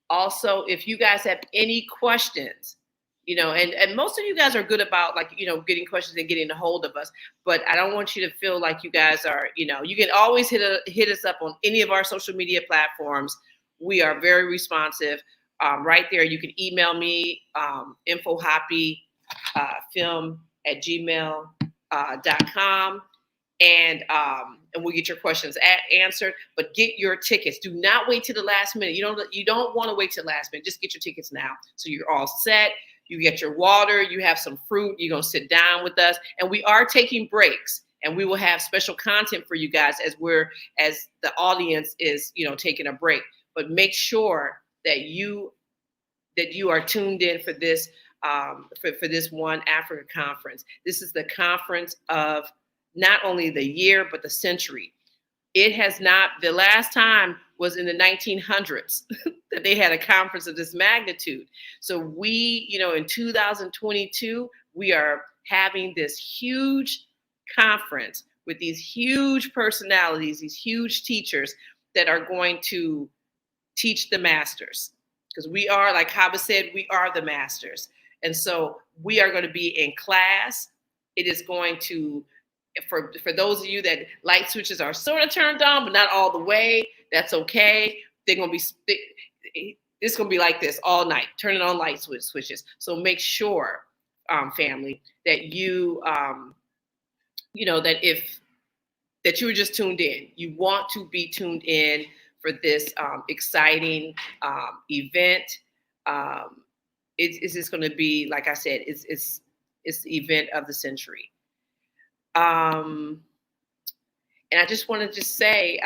Also, if you guys have any questions, and most of you guys are good about getting questions and getting a hold of us, but I don't want you to feel like you guys are, you can always hit us up on any of our social media platforms. We are very responsive. Right there, you can email me, info.hapifilm@gmail.com. And we'll get your questions answered. But get your tickets. Do not wait till the last minute. You don't want to wait till the last minute. Just get your tickets now, so you're all set. You get your water. You have some fruit. You're gonna sit down with us, and we are taking breaks. And we will have special content for you guys as the audience is taking a break. But make sure that you are tuned in for this for this One Africa conference. This is the conference of not only the year, but the century. The last time was in the 1900s that they had a conference of this magnitude. So we, in 2022, we are having this huge conference with these huge personalities, these huge teachers that are going to teach the masters. Because we are, like Cabba said, we are the masters. And so we are going to be in class. It is going to, for those of you that light switches are sort of turned on, but not all the way, that's okay. It's going to be like this all night, turning on light switches. So make sure, family, that you, that you were just tuned in. You want to be tuned in for this exciting event. It's just going to be, like I said, it's the event of the century. And I just wanted to say,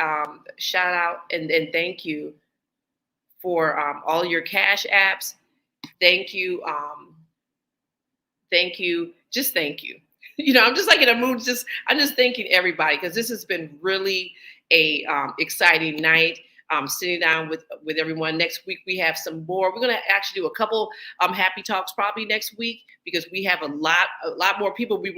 shout out and thank you for all your cash apps. Thank you. Thank you. Just thank you. I'm just like in a mood. I'm just thanking everybody because this has been really a exciting night. Sitting down with everyone. Next week we have some more. We're gonna actually do a couple HAPI Talks probably next week because we have a lot more people we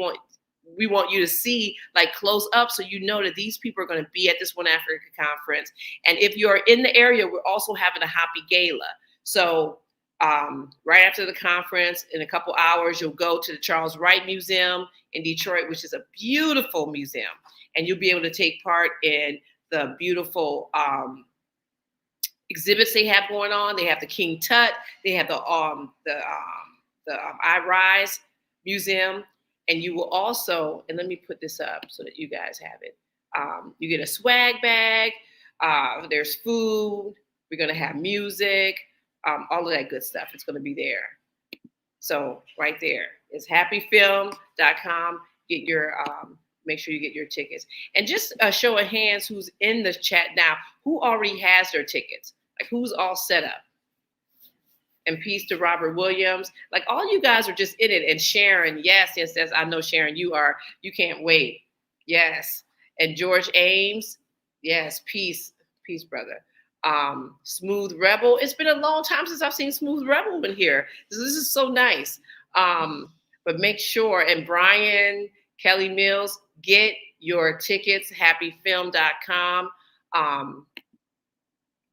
want you to see like close up, so that these people are going to be at this One Africa conference. And if you're in the area, we're also having a HAPI Gala. So right after the conference, in a couple hours, you'll go to the Charles Wright Museum in Detroit, which is a beautiful museum, and you'll be able to take part in the beautiful exhibits they have going on. They have the King Tut. They have the I Rise Museum. And you will also, and let me put this up so that you guys have it. You get a swag bag. There's food. We're going to have music, all of that good stuff. It's going to be there. So right there is hapifilm.com. Make sure you get your tickets. And just a show of hands who's in the chat now, who already has their tickets? Like who's all set up? And peace to Robert Williams. Like all you guys are just in it. And Sharon, yes. I know Sharon, you can't wait. Yes. And George Ames, yes, peace, brother. Smooth Rebel. It's been a long time since I've seen Smooth Rebel in here. This is so nice. But make sure, and Brian, Kelly Mills, get your tickets, hapifilm.com.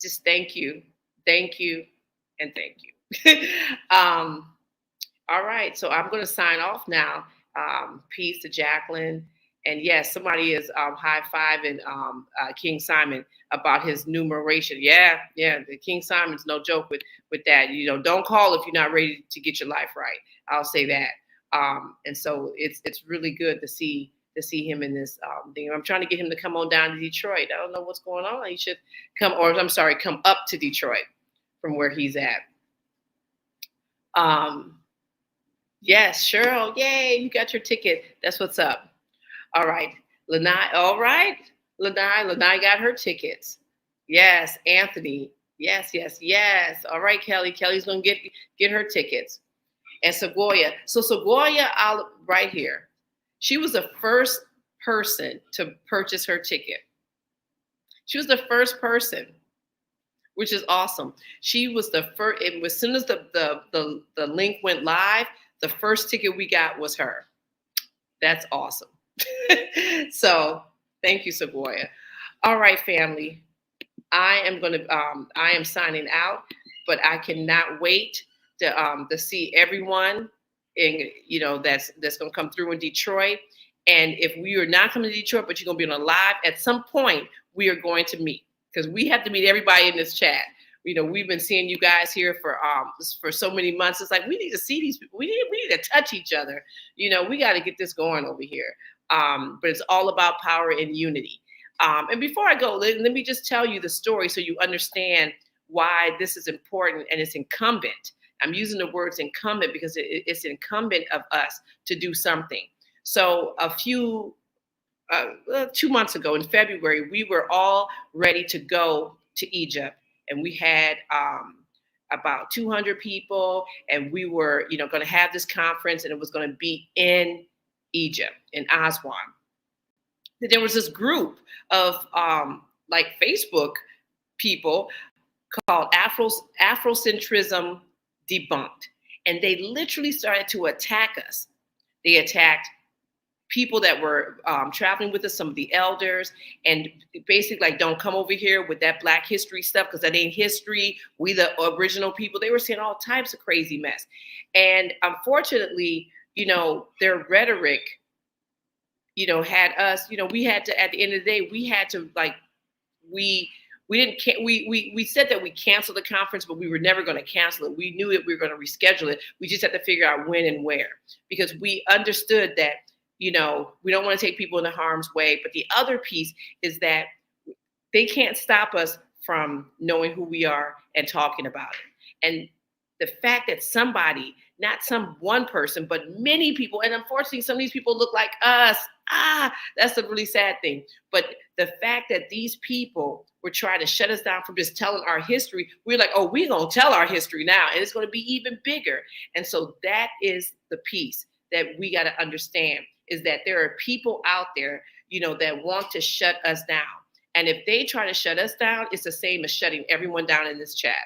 Just thank you, and thank you. All right, so I'm going to sign off now. Peace to Jacqueline. And yes, somebody is high-fiving King Simon about his numeration. Yeah, the King Simon's no joke with that. Don't call if you're not ready to get your life right. I'll say that. And so it's really good to see him in this thing. I'm trying to get him to come on down to Detroit. I don't know what's going on. He should come up to Detroit from where he's at. Yes, Cheryl, yay, you got your ticket. That's what's up. All right, Lanai, all right. Lanai got her tickets. Yes, Anthony, yes. All right, Kelly's gonna get her tickets. And Sequoia, right here. She was the first person to purchase her ticket. She was the first person, which is awesome. She was the first, and as soon as the link went live, the first ticket we got was her. That's awesome. So thank you, Sequoia. All right, family. I am signing out, but I cannot wait to see everyone that's gonna come through in Detroit. And if we are not coming to Detroit, but you're gonna be on a live, at some point we are going to meet, because we have to meet everybody in this chat. We've been seeing you guys here for so many months. It's like, we need to see these people. We need to touch each other. We got to get this going over here. But it's all about power and unity. And before I go, let me just tell you the story so you understand why this is important and it's incumbent. I'm using the words incumbent because it's incumbent of us to do something. So 2 months ago in February, we were all ready to go to Egypt. And we had about 200 people, and we were, going to have this conference, and it was going to be in Egypt, in Aswan. There was this group of Facebook people called Afrocentrism Debunked, and they literally started to attack us. They attacked people that were traveling with us, some of the elders, and basically don't come over here with that Black history stuff because that ain't history. We the original people. They were saying all types of crazy mess. And unfortunately, their rhetoric, had us, we had to, at the end of the day, we had to we said that we canceled the conference, but we were never going to cancel it. We knew that we were going to reschedule it. We just had to figure out when and where, because we understood that we don't want to take people into harm's way. But the other piece is that they can't stop us from knowing who we are and talking about it. And the fact that somebody, not some one person, but many people, and unfortunately, some of these people look like us. That's the really sad thing. But the fact that these people were trying to shut us down from just telling our history, we're like, oh, we're going to tell our history now, and it's going to be even bigger. And so that is the piece that we got to understand, is that there are people out there, that want to shut us down. And if they try to shut us down, it's the same as shutting everyone down in this chat.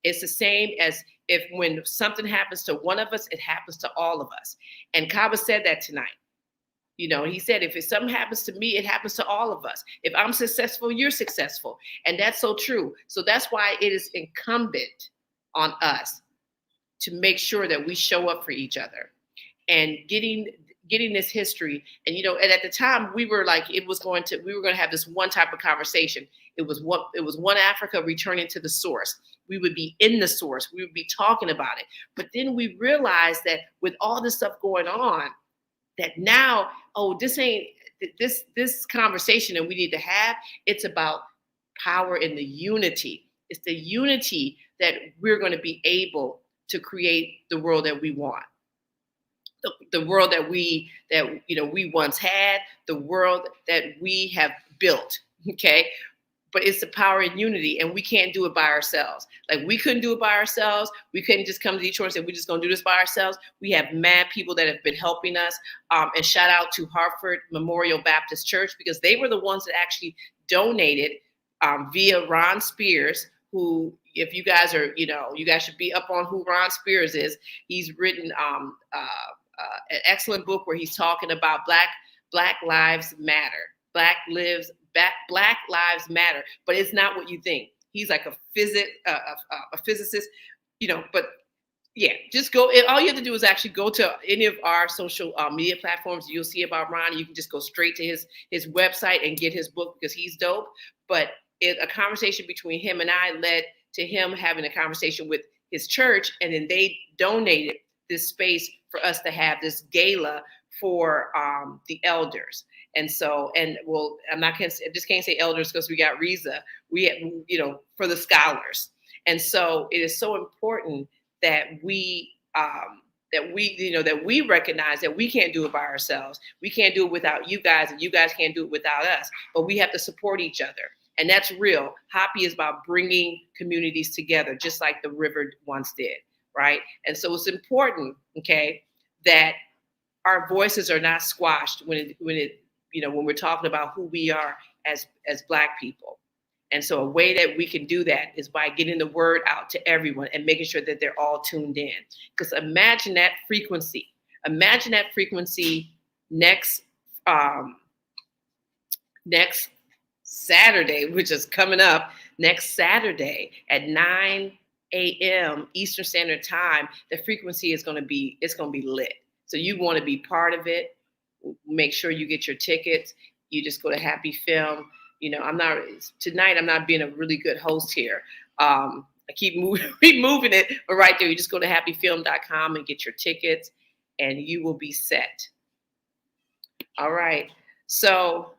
It's the same as if when something happens to one of us, it happens to all of us. And Cabba said that tonight. He said, if something happens to me, it happens to all of us. If I'm successful, you're successful. And that's so true. So that's why it is incumbent on us to make sure that we show up for each other and getting this history. And, and at the time we were like, we were going to have this one type of conversation. It was one Africa returning to the source. We would be in the source. We would be talking about it. But then we realized that with all this stuff going on, that now, this conversation that we need to have, it's about power and the unity. It's the unity that we're going to be able to create the world that we want. The world that we once had, the world that we have built, okay? But it's the power and unity, and we can't do it by ourselves. Like, we couldn't do it by ourselves. We couldn't just come to Detroit and say, we're just gonna do this by ourselves. We have mad people that have been helping us. And shout out to Hartford Memorial Baptist Church, because they were the ones that actually donated via Ron Spears, who, if you guys are, you guys should be up on who Ron Spears is. He's written an excellent book where he's talking about Black Lives Matter. Black Black Lives Matter, but it's not what you think. He's like a physicist, but yeah, just go. All you have to do is actually go to any of our social media platforms. You'll see about Ron. You can just go straight to his website and get his book because he's dope. But a conversation between him and I led to him having a conversation with his church, and then they donated this space for us to have this gala for the elders. And so, I just can't say elders because we got Riza. We, for the scholars. And so it is so important that we recognize that we can't do it by ourselves. We can't do it without you guys, and you guys can't do it without us. But we have to support each other, and that's real. HAPI is about bringing communities together, just like the river once did, right? And so it's important, okay, that our voices are not squashed when we're talking about who we are as Black people. And so a way that we can do that is by getting the word out to everyone and making sure that they're all tuned in. Because imagine that frequency. Imagine that frequency next Saturday, which is coming up next Saturday at 9 a.m. Eastern Standard Time. The frequency is going to be lit. So you want to be part of it. Make sure you get your tickets. You just go to hapifilm. I'm not being a really good host here. I keep moving it, but right there, you just go to hapifilm.com and get your tickets, and you will be set. All right. So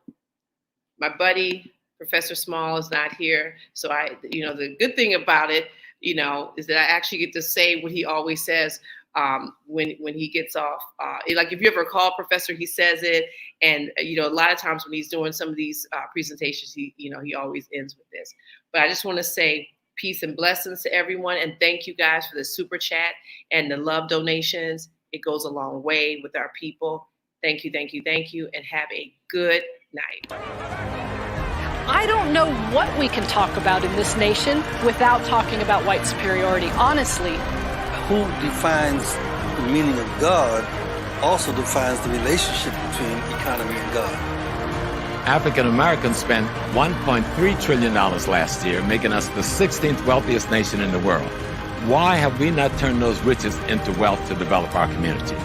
my buddy, Professor Small, is not here. So the good thing about it, is that I actually get to say what he always says when he gets off. Like if you ever call Professor, he says it. And, a lot of times when he's doing some of these presentations, he always ends with this. But I just want to say peace and blessings to everyone. And thank you guys for the super chat and the love donations. It goes a long way with our people. Thank you, thank you, thank you. And have a good night. I don't know what we can talk about in this nation without talking about white superiority. Honestly, who defines the meaning of God also defines the relationship between economy and God. African Americans spent $1.3 trillion last year, making us the 16th wealthiest nation in the world. Why have we not turned those riches into wealth to develop our community?